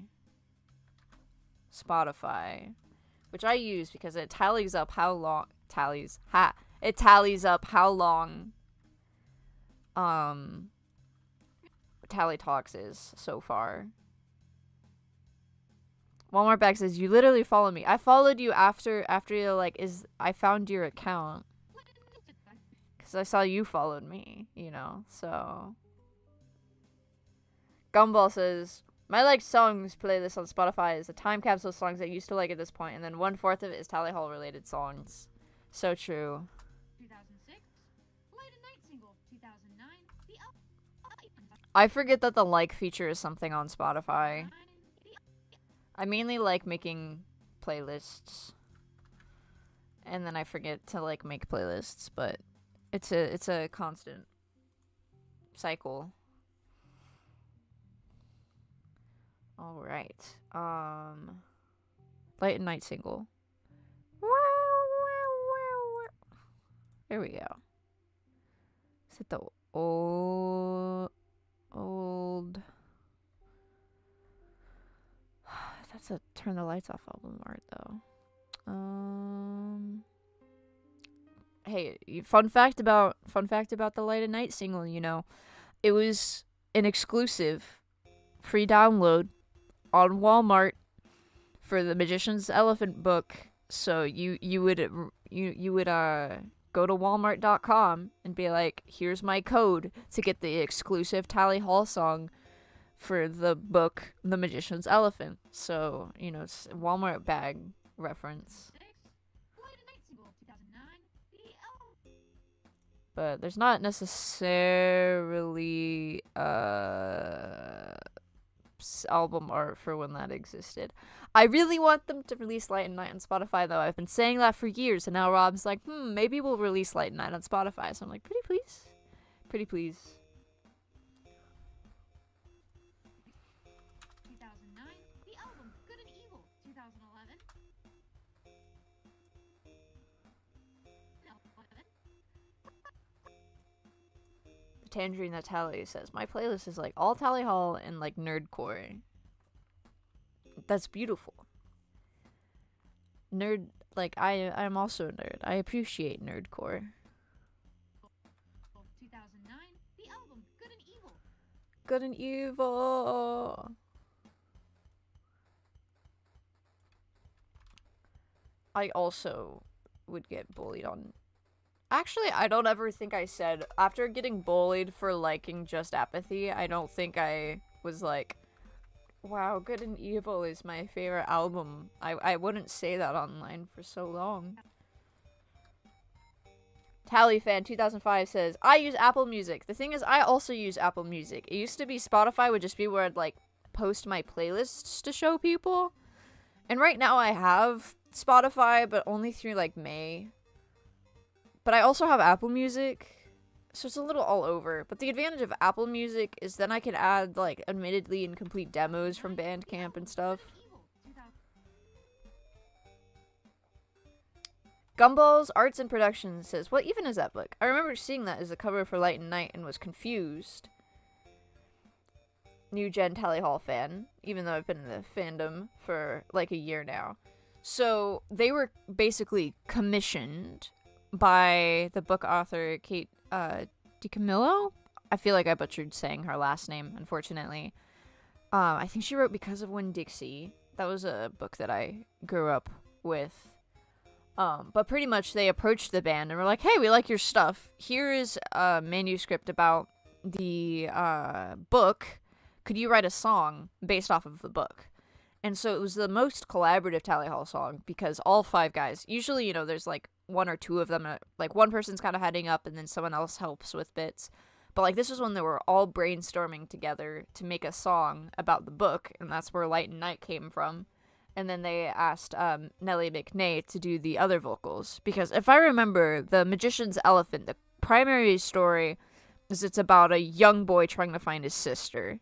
Spotify, which I use because it tallies up how long it tallies up how long Tally Talks is so far. Walmart Bag says, you literally follow me. I followed you after you're like, I found your account. Because I saw you followed me, you know, so. Gumball says, my like songs playlist on Spotify is a time capsule of songs I used to like at this point, and then 1/4 of it is Tally Hall related songs. So true. 2006, Light and Night single, 2009, I forget that the like feature is something on Spotify. I mainly like making playlists, and then I forget to like make playlists, but it's a constant cycle. All right. Light and Night single. There we go. Is it the old? That's a Turn the Lights Off album art, though. Hey, fun fact about the Light and Night single. You know, it was an exclusive free download on Walmart for the Magician's Elephant book. So you would go to walmart.com and be like, here's my code to get the exclusive Tally Hall song for the book The Magician's Elephant. So, you know, it's Walmart Bag reference. But there's not necessarily album art for when that existed. I really want them to release Light and Night on Spotify, though. I've been saying that for years, and now Rob's like, maybe we'll release Light and Night on Spotify. So I'm like, pretty please. Pretty please. 2009, the album Good and Evil, 2011. The Tangerine That Tally says, my playlist is like all Tally Hall and like nerdcore. That's beautiful. Nerd, like I'm also a nerd. I appreciate nerdcore. 2009, the album Good and Evil. Good and Evil. I also would get bullied on. Actually, I don't ever think I said, after getting bullied for liking Just Apathy, I don't think I was like, wow, Good and Evil is my favorite album. I wouldn't say that online for so long. Tallyfan 2005 says, I use Apple Music. The thing is, I also use Apple Music. It used to be Spotify would just be where I'd like post my playlists to show people. And right now I have Spotify, but only through like May. But I also have Apple Music, so it's a little all over. But the advantage of Apple Music is then I can add like admittedly incomplete demos from Bandcamp and stuff. Gumballs Arts and Productions says, what even is that book? I remember seeing that as a cover for Light and Night and was confused. New Gen Tally Hall fan, even though I've been in the fandom for like a year now. So they were basically commissioned by the book author Kate DiCamillo. I feel like I butchered saying her last name, unfortunately. I think she wrote Because of Winn-Dixie. That was a book that I grew up with. But pretty much they approached the band and were like, hey, we like your stuff. Here is a manuscript about the book. Could you write a song based off of the book? And so it was the most collaborative Tally Hall song because all 5 guys, usually, there's like 1 or 2 of them, like one person's kind of heading up and then someone else helps with bits. But like this was when they were all brainstorming together to make a song about the book, and that's where Light and Night came from. And then they asked Nellie McNay to do the other vocals. Because if I remember, The Magician's Elephant, the primary story is it's about a young boy trying to find his sister.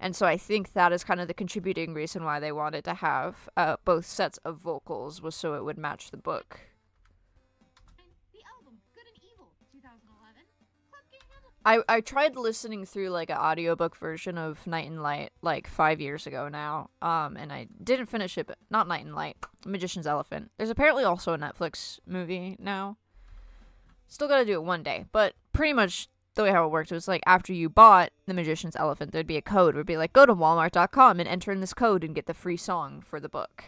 And so I think that is kind of the contributing reason why they wanted to have both sets of vocals, was so it would match the book. The album, Good and Evil, 2011. Club King Hamilton. I tried listening through like an audiobook version of Night and Light like 5 years ago now, and I didn't finish it, but not Night and Light, Magician's Elephant. There's apparently also a Netflix movie now. Still gotta do it one day, but pretty much the way how it worked was like after you bought The Magician's Elephant, there'd be a code. It would be like, go to walmart.com and enter in this code and get the free song for the book.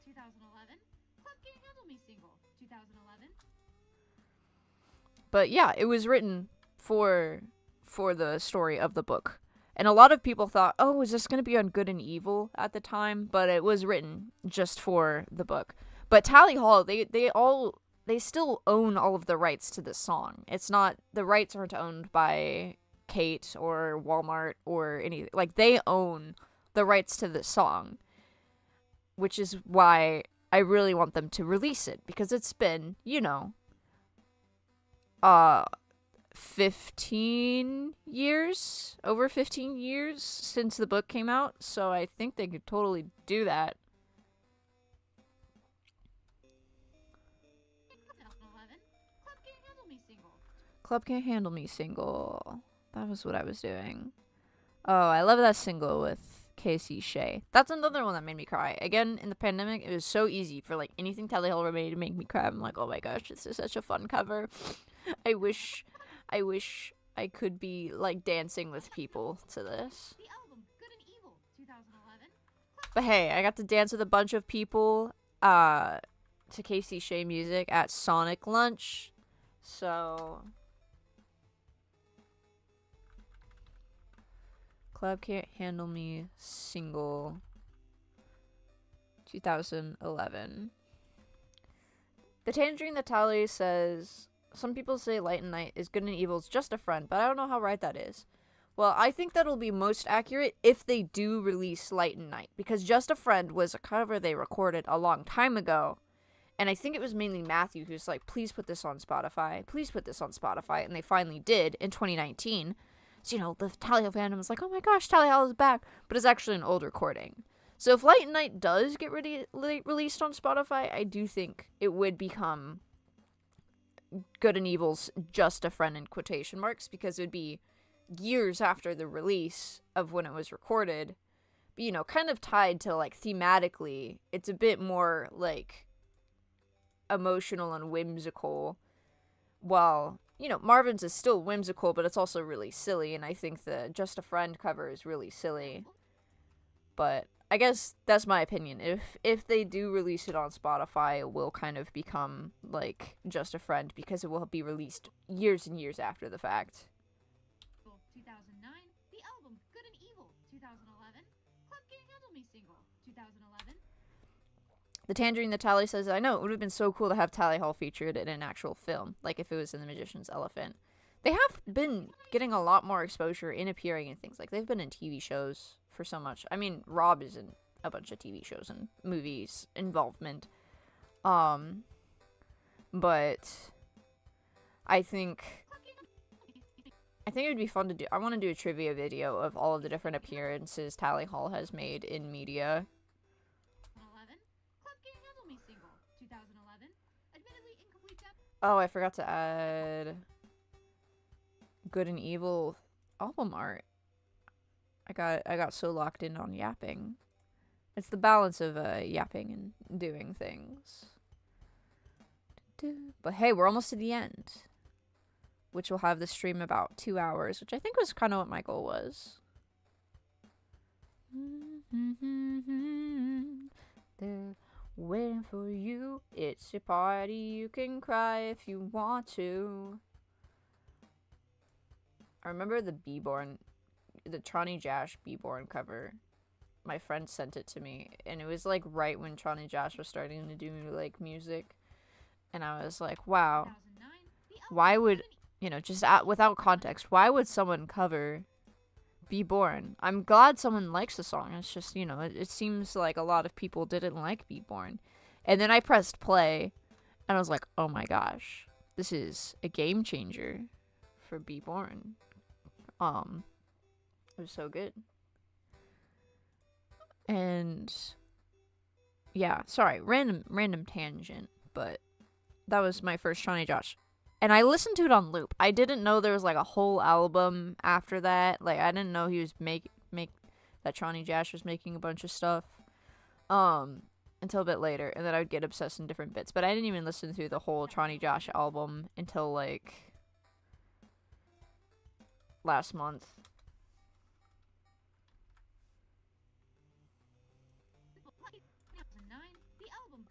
2011. Club King Handle Me single, 2011. But yeah, it was written for the story of the book. And a lot of people thought, oh, is this going to be on Good and Evil at the time? But it was written just for the book. But Tally Hall, they still own all of the rights to this song. It's not, the rights aren't owned by Kate or Walmart or anything. Like, they own the rights to this song, which is why I really want them to release it, because it's been, 15 years, over 15 years since the book came out, so I think they could totally do that. 2011. Club King Handle Me single. Club Can't Handle Me single. That was what I was doing. Oh, I love that single with Casey Shea. That's another one that made me cry. Again, in the pandemic, it was so easy for like anything Tally Hall made to make me cry. I'm like, oh my gosh, this is such a fun cover. I wish I could be like dancing with people to this. The album, Good and Evil, 2011. But hey, I got to dance with a bunch of people to Casey Shea music at Sonic Lunch. So Club Can't Handle Me single 2011. The Tangerine the Tally says, some people say Light and Night is Good and Evil's Just a Friend, but I don't know how right that is. Well, I think that'll be most accurate if they do release Light and Night, because Just a Friend was a cover they recorded a long time ago, and I think it was mainly Matthew who's like, please put this on Spotify, please put this on Spotify, and they finally did in 2019. So, the Tally Hall fandom was like, oh my gosh, Tally Hall is back, but it's actually an old recording. So if Light and Night does get released on Spotify, I do think it would become Good and Evil's Just a Friend in quotation marks, because it would be years after the release of when it was recorded, but, kind of tied to, like, thematically, it's a bit more, like, emotional and whimsical, while, Marvin's is still whimsical, but it's also really silly, and I think the Just a Friend cover is really silly, but I guess that's my opinion. If they do release it on Spotify, it will kind of become, like, Just a Friend, because it will be released years and years after the fact. 2009. The album, Good and Evil, 2011. Club Can't Handle Me single, 2011. The Tangerine the Tally says, I know, it would have been so cool to have Tally Hall featured in an actual film, like if it was in The Magician's Elephant. They have been getting a lot more exposure in appearing in things. Like, they've been in TV shows for so much. I mean, Rob is in a bunch of TV shows and movies involvement. But I think it would be fun to do. I want to do a trivia video of all of the different appearances Tally Hall has made in media. 2011, Club King Handle Me single. 2011, admittedly incomplete demo. Oh, I forgot to add Good and Evil album art. I got so locked in on yapping. It's the balance of yapping and doing things. But hey, we're almost to the end, which will have the stream about 2 hours, which I think was kind of what my goal was. They're waiting for you. It's your party. You can cry if you want to. I remember the Tronny Jash B-Born cover. My friend sent it to me, and it was like right when Tronny Jash was starting to do like music, and I was like, wow, why would, just without context, why would someone cover Be Born? I'm glad someone likes the song. It's just, it seems like a lot of people didn't like Be Born. And then I pressed play, and I was like, oh my gosh, this is a game changer for Be Born. It was so good. And yeah, sorry, random tangent, but that was my first Johnny Josh. And I listened to it on loop. I didn't know there was like a whole album after that. Like, I didn't know he was that Johnny Josh was making a bunch of stuff until a bit later, and then I would get obsessed in different bits. But I didn't even listen to the whole Johnny Josh album until like last month.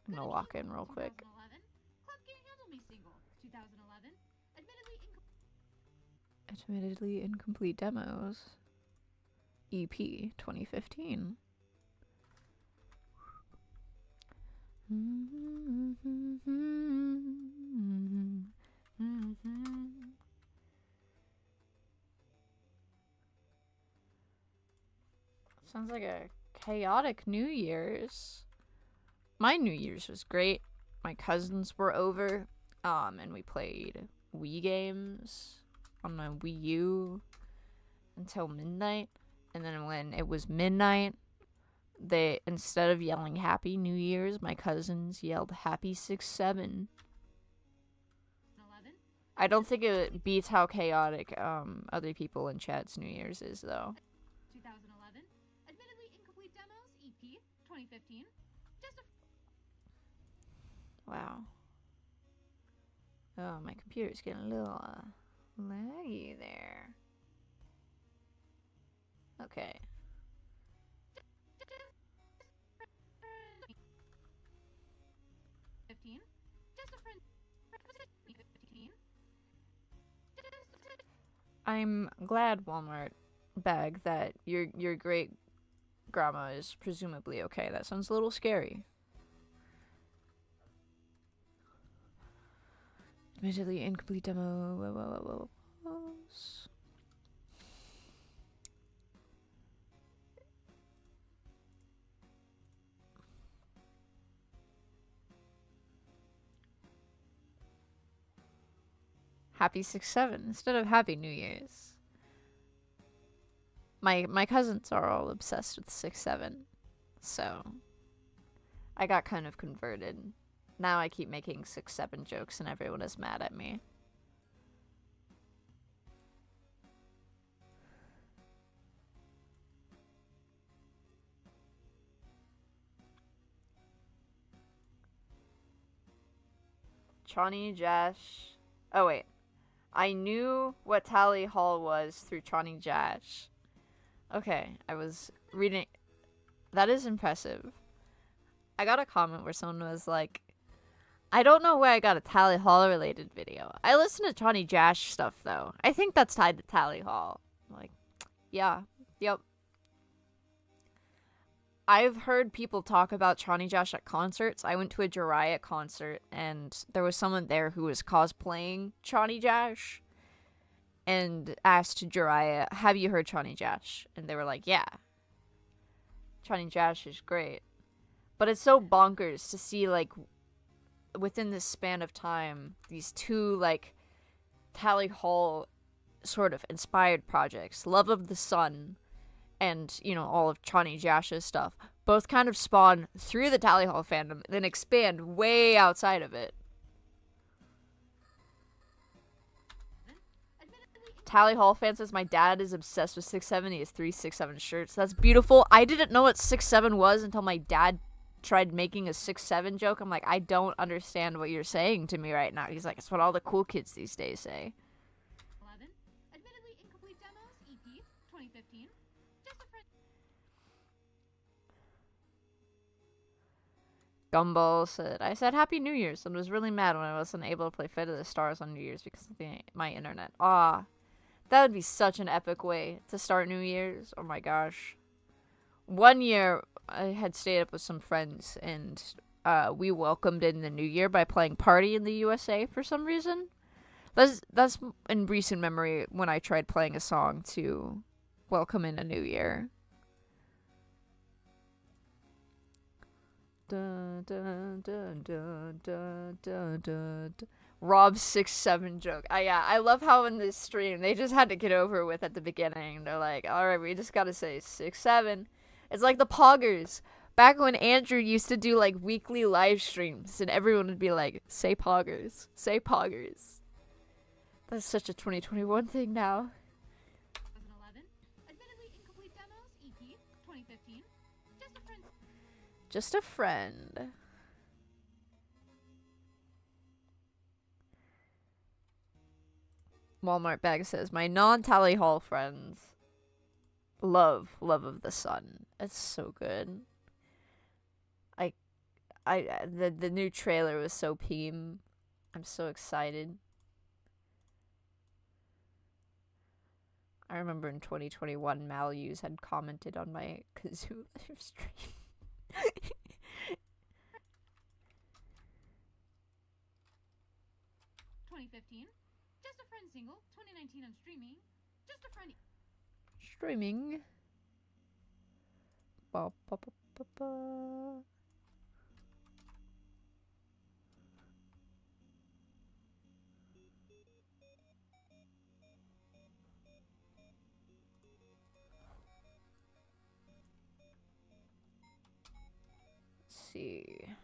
I'm gonna lock in real quick. 2011, Club King Handle Me single. 2011, Admittedly incomplete demos. EP 2015. Sounds like a chaotic New Year's. My New Year's was great. My cousins were over, and we played Wii games on my Wii U until midnight. And then when it was midnight, they, instead of yelling Happy New Year's, my cousins yelled Happy 6-7. I don't think it beats how chaotic other people in chat's New Year's is, though. 2011, admittedly incomplete demos. EP 2015. Wow. Oh, my computer's getting a little laggy there. Okay. I'm glad, Walmart bag, that your great grandma is presumably okay. That sounds a little scary. Admittedly incomplete demo. Happy 6-7 instead of Happy New Year's. My cousins are all obsessed with 6-7, so I got kind of converted. Now I keep making 6-7 jokes and everyone is mad at me. Johnny Jash. Oh wait. I knew what Tally Hall was through Johnny Jash. Okay, I was reading. That is impressive. I got a comment where someone was like, I don't know where I got a Tally Hall related video. I listen to Johnny Jash stuff though. I think that's tied to Tally Hall. I'm like, yeah, yep. I've heard people talk about Johnny Jash at concerts. I went to a Jiraiya concert and there was someone there who was cosplaying Johnny Jash. and asked Jiraiya, "Have you heard Johnny Jash?" And they were like, "Yeah, Johnny Jash is great." But it's so bonkers to see, like, within this span of time, these two, like, Tally Hall sort of inspired projects, Love of the Sun and, you know, all of Johnny Jash's stuff, both kind of spawn through the Tally Hall fandom, then expand way outside of it. Tally Hall fan says, my dad is obsessed with 6'7". He has 3 6'7" shirts. That's beautiful. I didn't know what 6'7" was until my dad tried making a 6'7" joke. I'm like, I don't understand what you're saying to me right now. He's like, it's what all the cool kids these days say. 11. Admittedly incomplete demos, EP, 2015. Just a friend. Gumball said, I said Happy New Year's and was really mad when I wasn't able to play Fate of the Stars on New Year's because of my internet. That would be such an epic way to start New Year's. Oh my gosh. One year, I had stayed up with some friends, and we welcomed in the new year by playing Party in the USA for some reason. That's in recent memory when I tried playing a song to welcome in a new year. Dun, dun, dun, dun, dun, dun, dun. Rob's 6'7" joke. I love how in this stream they just had to get over with at the beginning. They're like, alright, we just gotta say 6'7". It's like the Poggers. Back when Andrew used to do like weekly live streams and everyone would be like, say Poggers. Say Poggers. That's such a 2021 thing now. 2011. Admittedly incomplete demos, EP, 2015. Just a friend. Just a friend. Walmart bag says, my non-Tally Hall friends love of the Sun. It's so good. The new trailer was so peem. I'm so excited. I remember in 2021, Maluse had commented on my Kazoo live stream. 2015. Just a friend single. 2019 on streaming. Just a friend. Streaming. Ba, ba, ba, ba, ba. Let's see.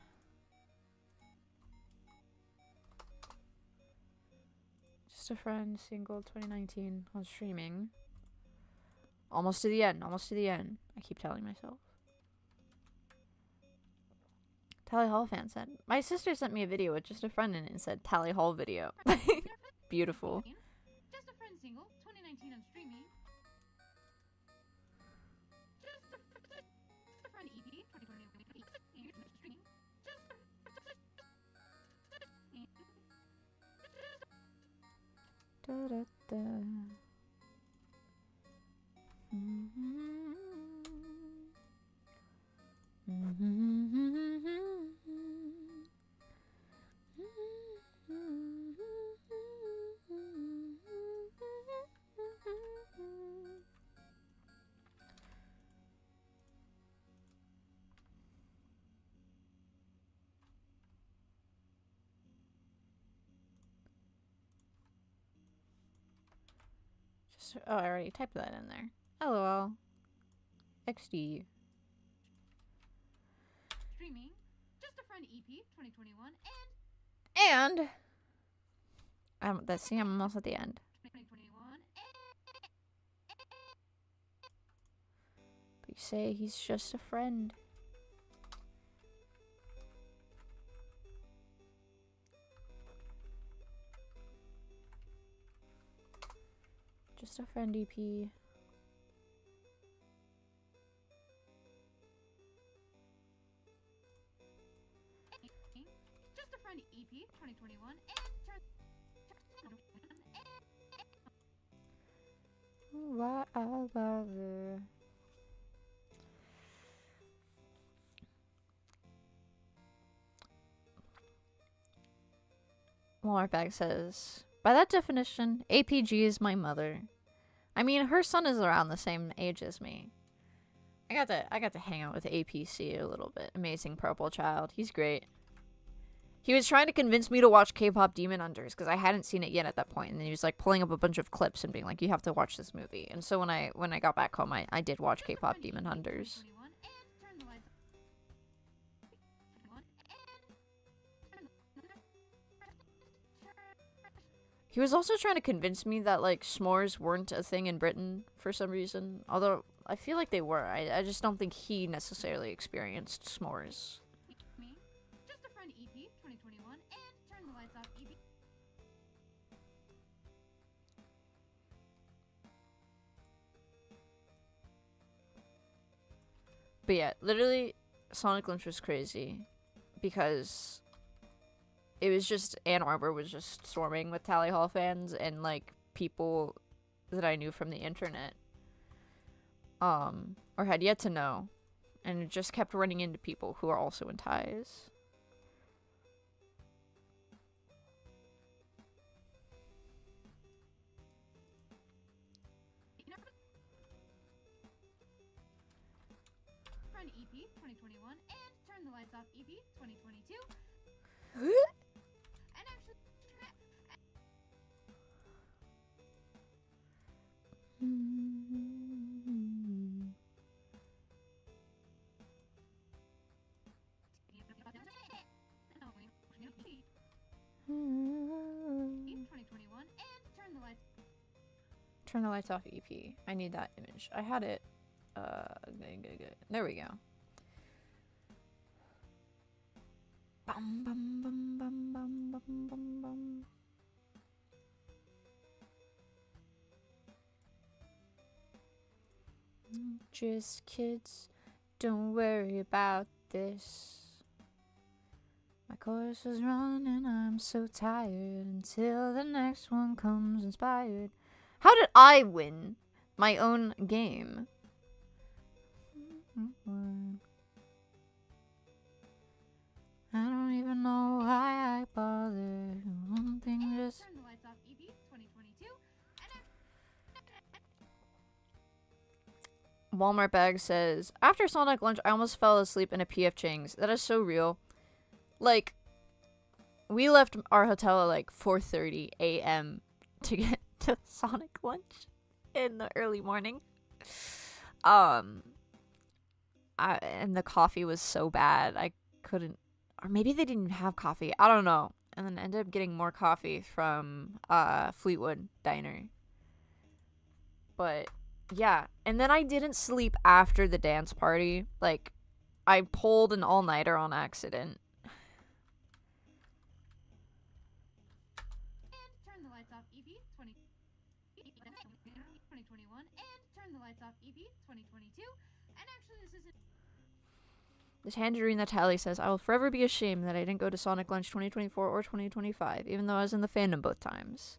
Just a friend single 2019 on streaming. Almost to the end. Almost to the end. I keep telling myself. Tally Hall fan said, my sister sent me a video with just a friend in it and said Tally Hall video. Beautiful. Just a friend single, 2019 on streaming. Just a friend EP, 2021 streaming. Da, da, da. Oh, I already typed that in there. LOL. XD. Streaming. Just a friend EP 2021 and that's see, I'm almost at the end. 2021 But you say he's just a friend. Just a friend EP. Just a friend EP 2021 Why I bother? Walmart bag says, By that definition, APG is my mother. I mean, her son is around the same age as me. I got to hang out with APC a little bit. Amazing Purple Child. He's great. He was trying to convince me to watch K-pop Demon Hunters because I hadn't seen it yet at that point, and then he was like pulling up a bunch of clips and being like, "You have to watch this movie." And so when I got back home, I did watch K-pop Demon Hunters. He was also trying to convince me that like s'mores weren't a thing in Britain for some reason, although I feel like they were. I just don't think he necessarily experienced s'mores. Me, just a friend EP 2021 and Turn the Lights Off EP. But yeah, literally, Sonic Lunch was crazy because it was just Ann Arbor was just swarming with Tally Hall fans and like people that I knew from the internet, or had yet to know, and it just kept running into people who are also in ties. Friend EP 2021 and Turn the Lights Off EP 2022. And actually, and Turn the Lights. Turn the Lights Off EP. I need that image. I had it. Good. There we go. Bum, bum, bum, bum, bum, bum, bum, bum. Just kids, don't worry about this. My course is run and I'm so tired until the next one comes inspired. How did I win my own game? I don't even know why I bother. One thing just... Turn the Lights Off EP 2022. Walmart bag says, after Sonic Lunch, I almost fell asleep in a PF Chang's. That is so real. Like, we left our hotel at like 4:30 a.m. to get to Sonic Lunch in the early morning. And the coffee was so bad. I couldn't, or maybe they didn't have coffee. I don't know. And then ended up getting more coffee from Fleetwood Diner. But yeah, and then I didn't sleep after the dance party. Like, I pulled an all-nighter on accident. And Turn the Lights Off EP 2021 and Turn the Lights Off EP 2022. And actually, this isn't. The Tangerine that Tally says, I will forever be ashamed that I didn't go to Sonic Lunch 2024 or 2025, even though I was in the fandom both times.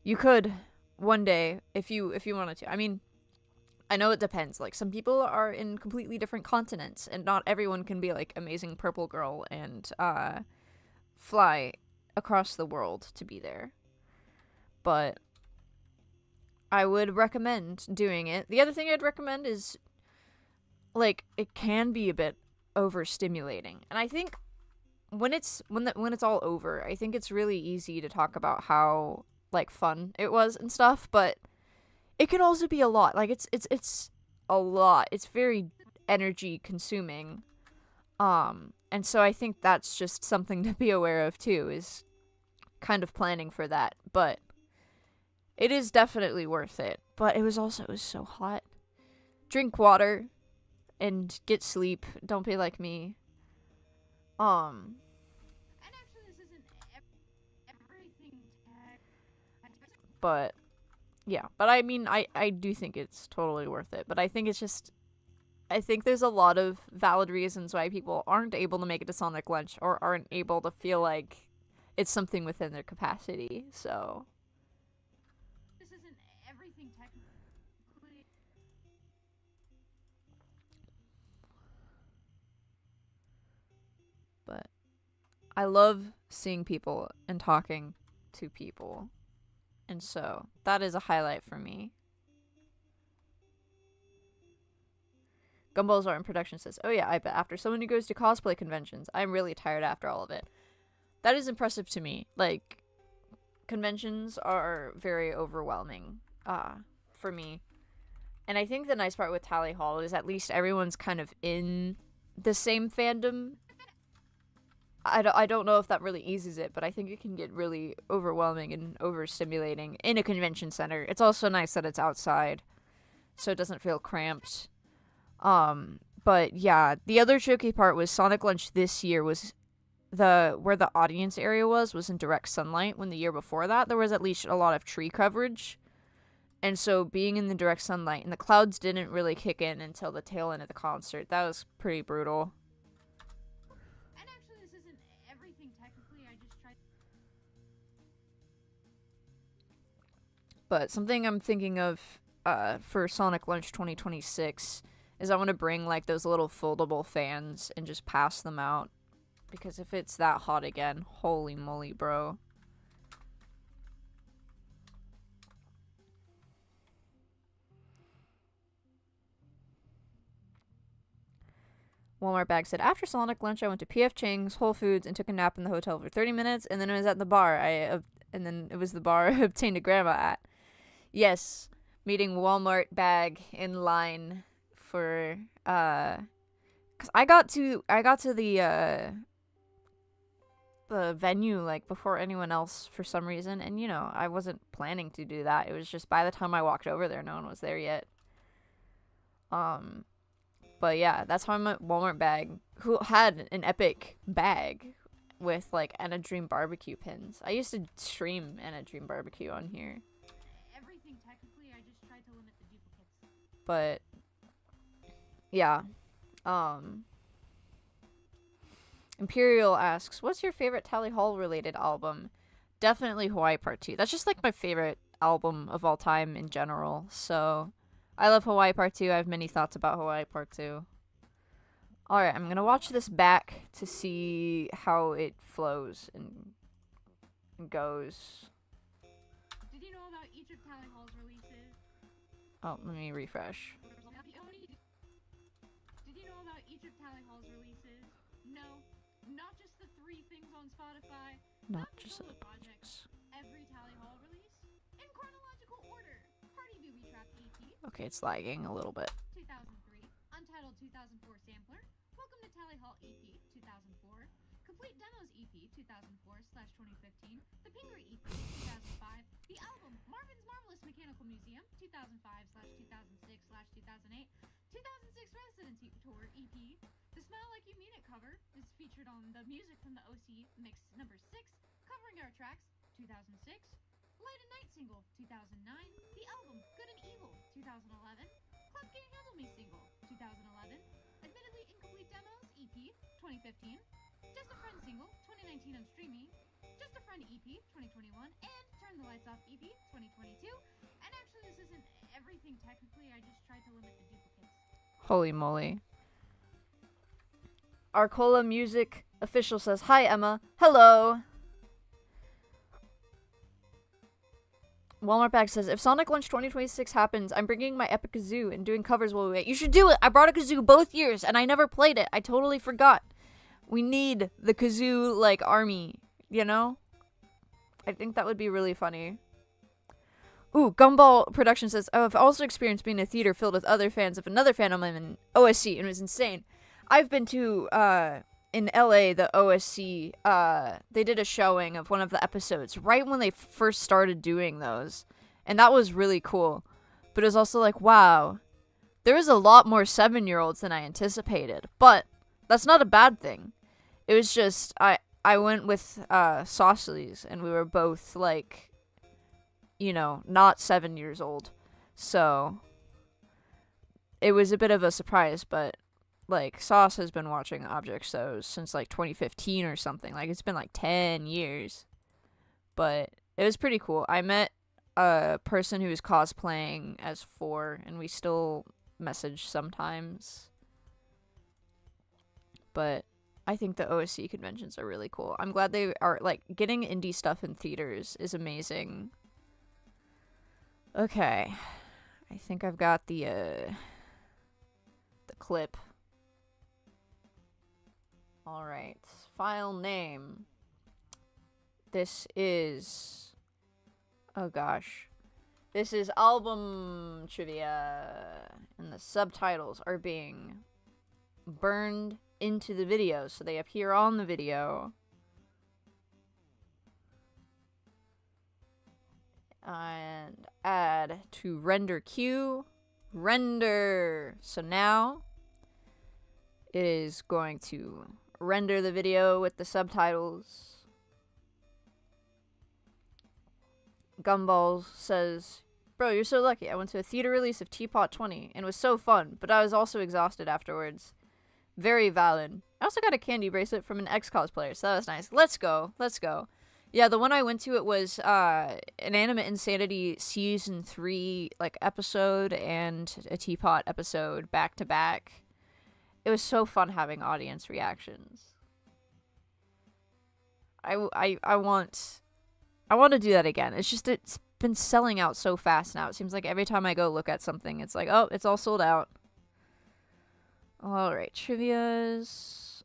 You could one day if you wanted to. I mean, I know it depends. Like, some people are in completely different continents, and not everyone can be like amazing purple girl and fly across the world to be there. But I would recommend doing it. The other thing I'd recommend is, like, it can be a bit overstimulating, and I think when it's all over, I think it's really easy to talk about how like fun it was and stuff, but it can also be a lot. Like, it's a lot. It's very energy consuming, and so I think that's just something to be aware of too, is kind of planning for that. But it is definitely worth it. But it was so hot. Drink water and get sleep. Don't be like me. And actually, this isn't everything. But yeah, but I mean, I do think it's totally worth it. But I think it's just, I think there's a lot of valid reasons why people aren't able to make it to Sonic Lunch, or aren't able to feel like it's something within their capacity. So This isn't everything technically. but I love seeing people and talking to people. And so that is a highlight for me. Gumballs are in production says, oh yeah, I bet after someone who goes to cosplay conventions, I'm really tired after all of it. That is impressive to me. Like, conventions are very overwhelming for me. And I think the nice part with Tally Hall is at least everyone's kind of in the same fandom. I don't know if that really eases it, but I think it can get really overwhelming and overstimulating in a convention center. It's also nice that it's outside, so it doesn't feel cramped. But yeah, the other tricky part was Sonic Lunch this year was where the audience area was in direct sunlight, when the year before that there was at least a lot of tree coverage. And so being in the direct sunlight, and the clouds didn't really kick in until the tail end of the concert. That was pretty brutal. And actually, this isn't everything technically. I just tried. But something I'm thinking of for Sonic Lunch 2026 is I want to bring like those little foldable fans and just pass them out. Because if it's that hot again, holy moly, bro. Walmart bag said, after Sonic Lunch, I went to P.F. Chang's, Whole Foods, and took a nap in the hotel for 30 minutes, and then it was at the bar. And then it was the bar I obtained a grandma at. Yes, meeting Walmart bag in line for, cause I got to the venue, like, before anyone else for some reason, and, you know, I wasn't planning to do that. It was just by the time I walked over there, no one was there yet. But yeah, that's how I met Walmart bag, who had an epic bag with, like, Anna Dream barbecue pins. I used to stream Anna Dream barbecue on here. Everything technically, I just tried to limit the duplicates. But yeah. Imperial asks, what's your favorite Tally Hall related album? Definitely Hawaii Part 2. That's just like my favorite album of all time in general. So I love Hawaii Part 2. I have many thoughts about Hawaii Part 2. Alright, I'm gonna watch this back to see how it flows and goes. Did you know about each of Tally Hall's releases? Oh, let me refresh. Did you know about each of Tally Hall's releases? No, not just the 3 things on Spotify. Not the just solo the projects. Every Tally Hall release in chronological order. Party Booby Trap EP. Okay, it's lagging a little bit. 2003. Untitled 2004 Sampler. Welcome to Tally Hall EP 2004. Complete Demos EP 2004/2015. The Pingree EP 2005. The album Marvin's Marvelous Mechanical Museum 2005/2006/2008. 2006 Residency Tour EP. The Smile Like You Mean It cover is featured on the Music from the OC Mix number 6, covering our tracks 2006. Light and Night single 2009. The album Good and Evil 2011. Club Can't Handle Me single 2011. Admittedly Incomplete Demos EP 2015. Just a Friend single 2019 on streaming. Just a Friend EP 2021. And Turn the Lights Off EP 2022. And actually, this isn't everything technically. I just tried to limit the duplicates. Holy moly. Arcola Music official says, hi Emma. Hello. Walmart bag says, if Sonic Lunch 2026 happens, I'm bringing my epic kazoo and doing covers while we wait. You should do it. I brought a kazoo both years and I never played it. I totally forgot. We need the kazoo, like, army, you know? I think that would be really funny. Ooh, Gumball Production says, oh, I've also experienced being in a theater filled with other fans of another fandom in OSC, and it was insane. I've been to, in LA, the OSC, they did a showing of one of the episodes right when they first started doing those, and that was really cool. But it was also like, wow, there was a lot more 7-year-olds than I anticipated, but that's not a bad thing. It was just, I went with, Saucilies, and we were both, like, you know, not 7 years old. So it was a bit of a surprise, but like Sauce has been watching Object Shows since like 2015 or something. Like it's been like 10 years. But it was pretty cool. I met a person who was cosplaying as 4 and we still message sometimes. But I think the OSC conventions are really cool. I'm glad they are, like, getting indie stuff in theaters is amazing. Okay. I think I've got the clip. Alright. File name. This is... Oh gosh. This is album trivia. And the subtitles are being burned into the video, so they appear on the video. And add to render queue. Render! So now it is going to render the video with the subtitles. Gumballs says, "Bro, you're so lucky. I went to a theater release of Teapot 20 and it was so fun, but I was also exhausted afterwards." Very valid. I also got a candy bracelet from an ex-cosplayer, so that was nice. Let's go. Let's go. Yeah, the one I went to, it was an Anime Insanity Season 3 like episode and a Teapot episode back to back. It was so fun having audience reactions. I want to do that again. It's just it's been selling out so fast now. It seems like every time I go look at something, it's like, oh, it's all sold out. Alright, trivias.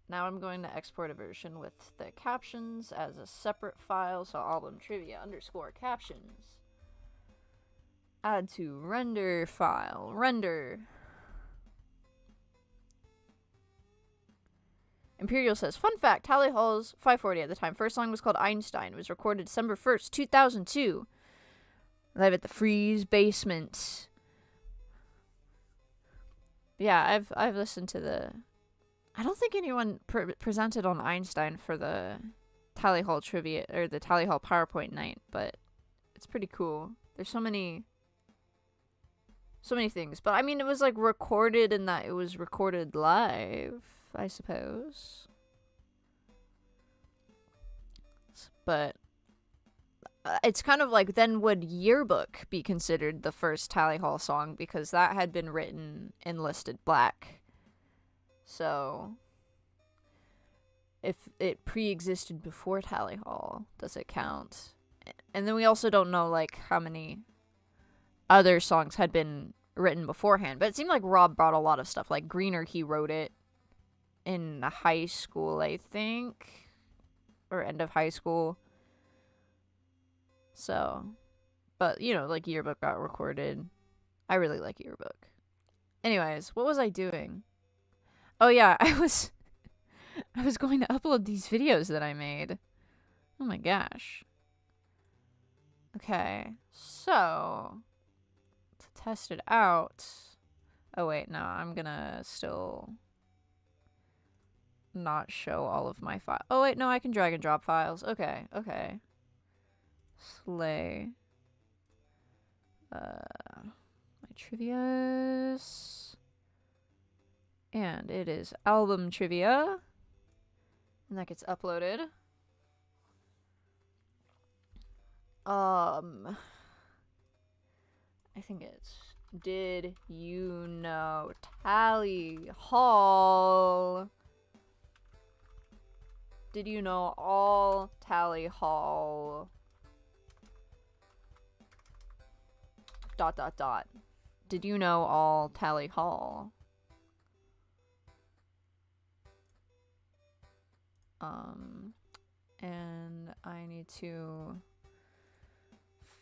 Now I'm going to export a version with the captions as a separate file, so album trivia _ captions. Add to render file. Render. Imperial says, fun fact, Tally Hall's 540 at the time. First song was called Einstein. It was recorded December 1st, 2002. Live at the Freeze Basement. Yeah, I've listened to the... I don't think anyone presented on Einstein for the Tally Hall trivia, or the Tally Hall PowerPoint night, but it's pretty cool. There's so many things. But I mean, it was like recorded in that it was recorded live, I suppose. But it's kind of like, then would Yearbook be considered the first Tally Hall song, because that had been written in listed black. So if it pre-existed before Tally Hall, does it count? And then we also don't know like how many other songs had been written beforehand, but it seemed like Rob brought a lot of stuff. Like Greener, he wrote it in high school, I think, or end of high school. So, but you know, like Yearbook got recorded. I really like Yearbook. Anyways, what was I doing? Oh yeah, I was going to upload these videos that I made. Oh my gosh. Okay, so to test it out. Oh wait, no, I'm gonna still not show all of my files. Oh wait, no, I can drag and drop files. Okay. Slay. My trivias. And it is album trivia. And that gets uploaded. I think it's, did you know Tally Hall? Did you know all Tally Hall? ... Did you know all Tally Hall? And I need to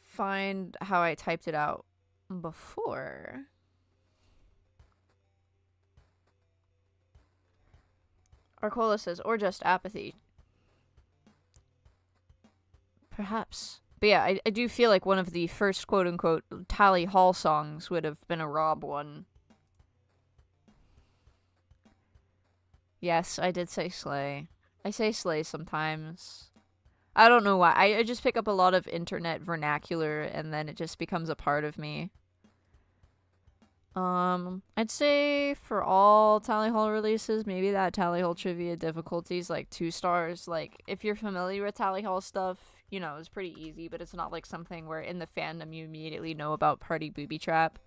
find how I typed it out before. Arcola says, or just apathy. Perhaps. But yeah, I do feel like one of the first quote-unquote Tally Hall songs would have been a Rob one. Yes, I did say slay. I say slay sometimes. I don't know why. I just pick up a lot of internet vernacular and then it just becomes a part of me. I'd say for all Tally Hall releases, maybe that Tally Hall trivia difficulty is like 2 stars. Like, if you're familiar with Tally Hall stuff, you know, it's pretty easy, but it's not like something where in the fandom you immediately know about Party Booby Trap.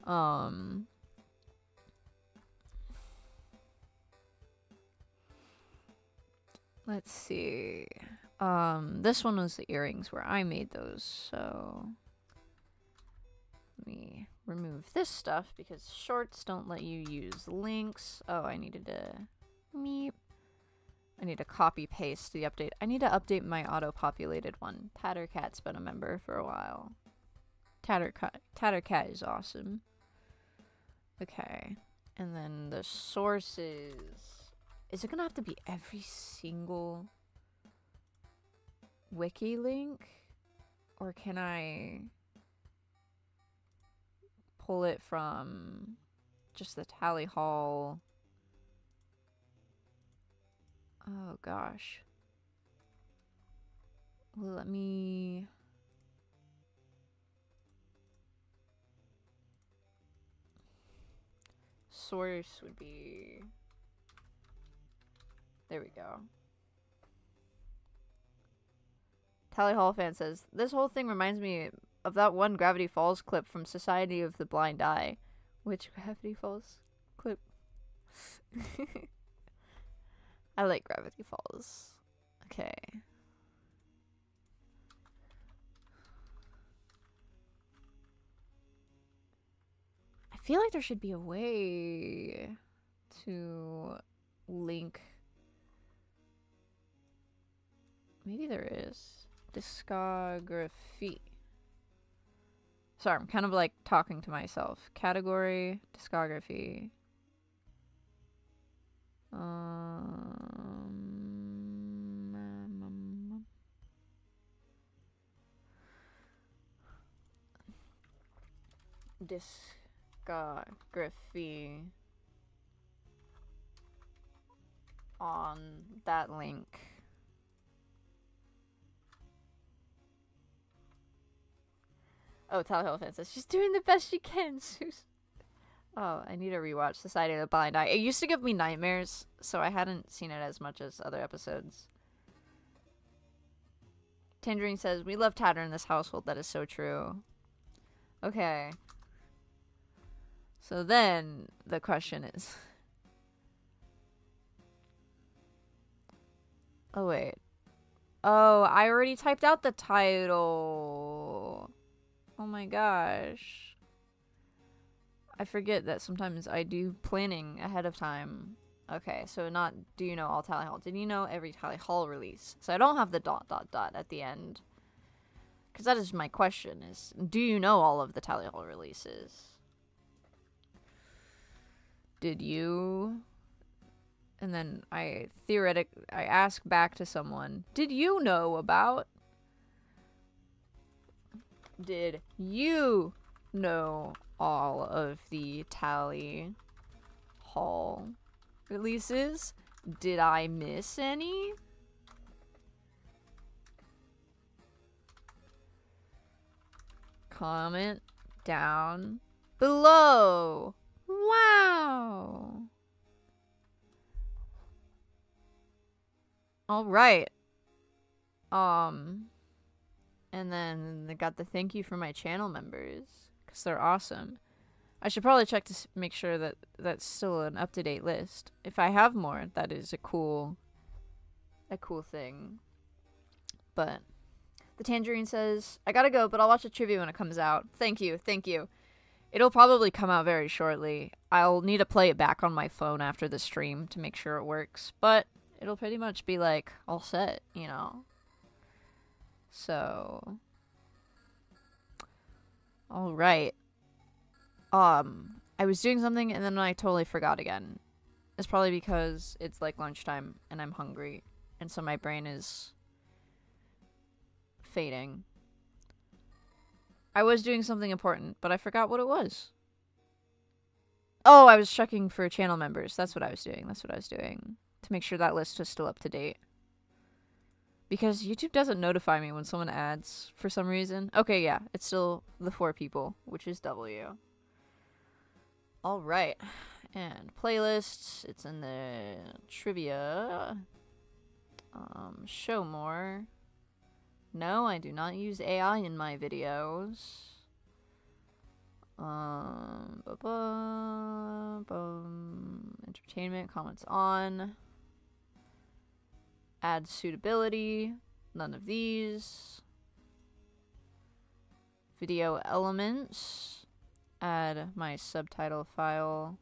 Um, let's see. This one was the earrings where I made those, so let me remove this stuff because shorts don't let you use links. Oh, I needed to meep. I need to copy paste the update. I need to update my auto-populated one. Tattercat's been a member for a while. Tattercat is awesome. Okay. And then the sources. Is it gonna have to be every single wiki link? Or can I pull it from just the Tally Hall? Oh gosh. Let me... Source would be... There we go. Tally Hall fan says, this whole thing reminds me of that one Gravity Falls clip from Society of the Blind Eye. Which Gravity Falls clip? I like Gravity Falls. Okay. I feel like there should be a way to link. Maybe there is. Discography. Sorry, I'm kind of like talking to myself. Category, discography. Discography on that link. Oh, Tally Hall fan says she's doing the best she can. Oh, I need to rewatch Society of the Blind Eye. It used to give me nightmares, so I hadn't seen it as much as other episodes. Tangerine says, we love Tatter in this household. That is so true. Okay. So then, the question is... Oh, wait. Oh, I already typed out the title. Oh my gosh. I forget that sometimes I do planning ahead of time. Okay, so not do you know all Tally Hall. Did you know every Tally Hall release? So I don't have the ... at the end. Because that is my question is, do you know all of the Tally Hall releases? Did you? And then I ask back to someone, did you know about? Did you know all of the Tally Hall releases? Did I miss any? Comment down below. Wow. All right. And then they got the thank you for my channel members because they're awesome. I should probably check to make sure that that's still an up-to-date list. If I have more, that is a cool thing. But the Tangerine says, I gotta go, but I'll watch the trivia when it comes out. Thank you. It'll probably come out very shortly. I'll need to play it back on my phone after the stream to make sure it works. But it'll pretty much be like all set, you know. So, all right. I was doing something and then I totally forgot again. It's probably because it's like lunchtime and I'm hungry, and so my brain is fading. I was doing something important, but I forgot what it was. Oh, I was checking for channel members. That's what I was doing. To make sure that list was still up to date. Because YouTube doesn't notify me when someone adds for some reason. Okay, yeah, it's still the 4 people, which is W. Alright. And playlists, it's in the trivia. Show more. No, I do not use AI in my videos. Entertainment, comments on. Add suitability. None of these. Video elements. Add my subtitle file.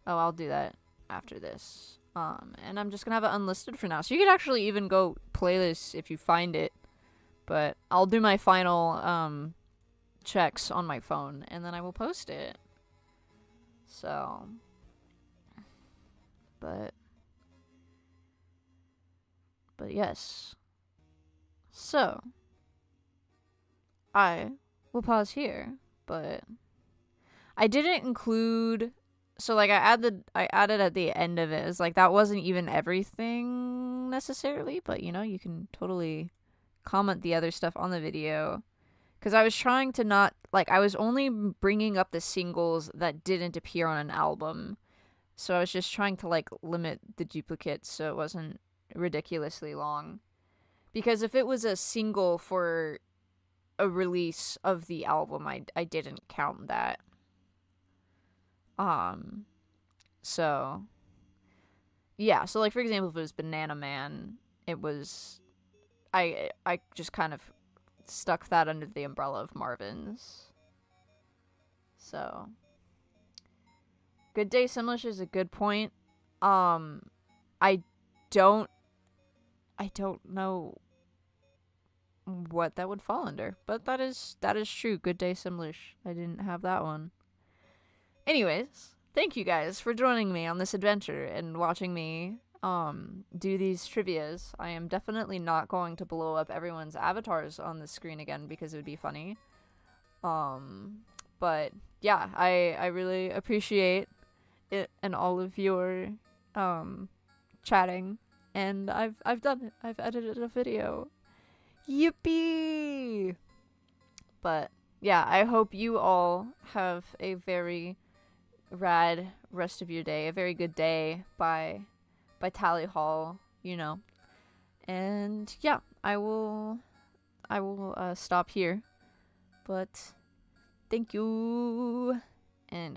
Oh, I'll do that after this. And I'm just gonna have it unlisted for now. So you could actually even go play this if you find it. But I'll do my final checks on my phone and then I will post it. So, but yes. So, I will pause here, but I didn't include, so like I added at the end of it. It's like that wasn't even everything necessarily, but you can totally comment the other stuff on the video. Because I was trying to not, like, I was only bringing up the singles that didn't appear on an album. So I was just trying to, like, limit the duplicates so it wasn't ridiculously long. Because if it was a single for a release of the album, I didn't count that. So, yeah. So, like, for example, if it was Banana Man, it was, I just kind of stuck that under the umbrella of Marvin's. So, Good Day Simlish is a good point. I don't know what that would fall under, but that is true. Good Day Simlish. I didn't have that one. Anyways, thank you guys for joining me on this adventure and watching me do these trivias. I am definitely not going to blow up everyone's avatars on the screen again because it would be funny. But yeah, I really appreciate it and all of your chatting, and I've done it. I've edited a video. Yippee! But yeah, I hope you all have a very rad rest of your day, a very good day by Tally Hall, And yeah, I will stop here. But thank you and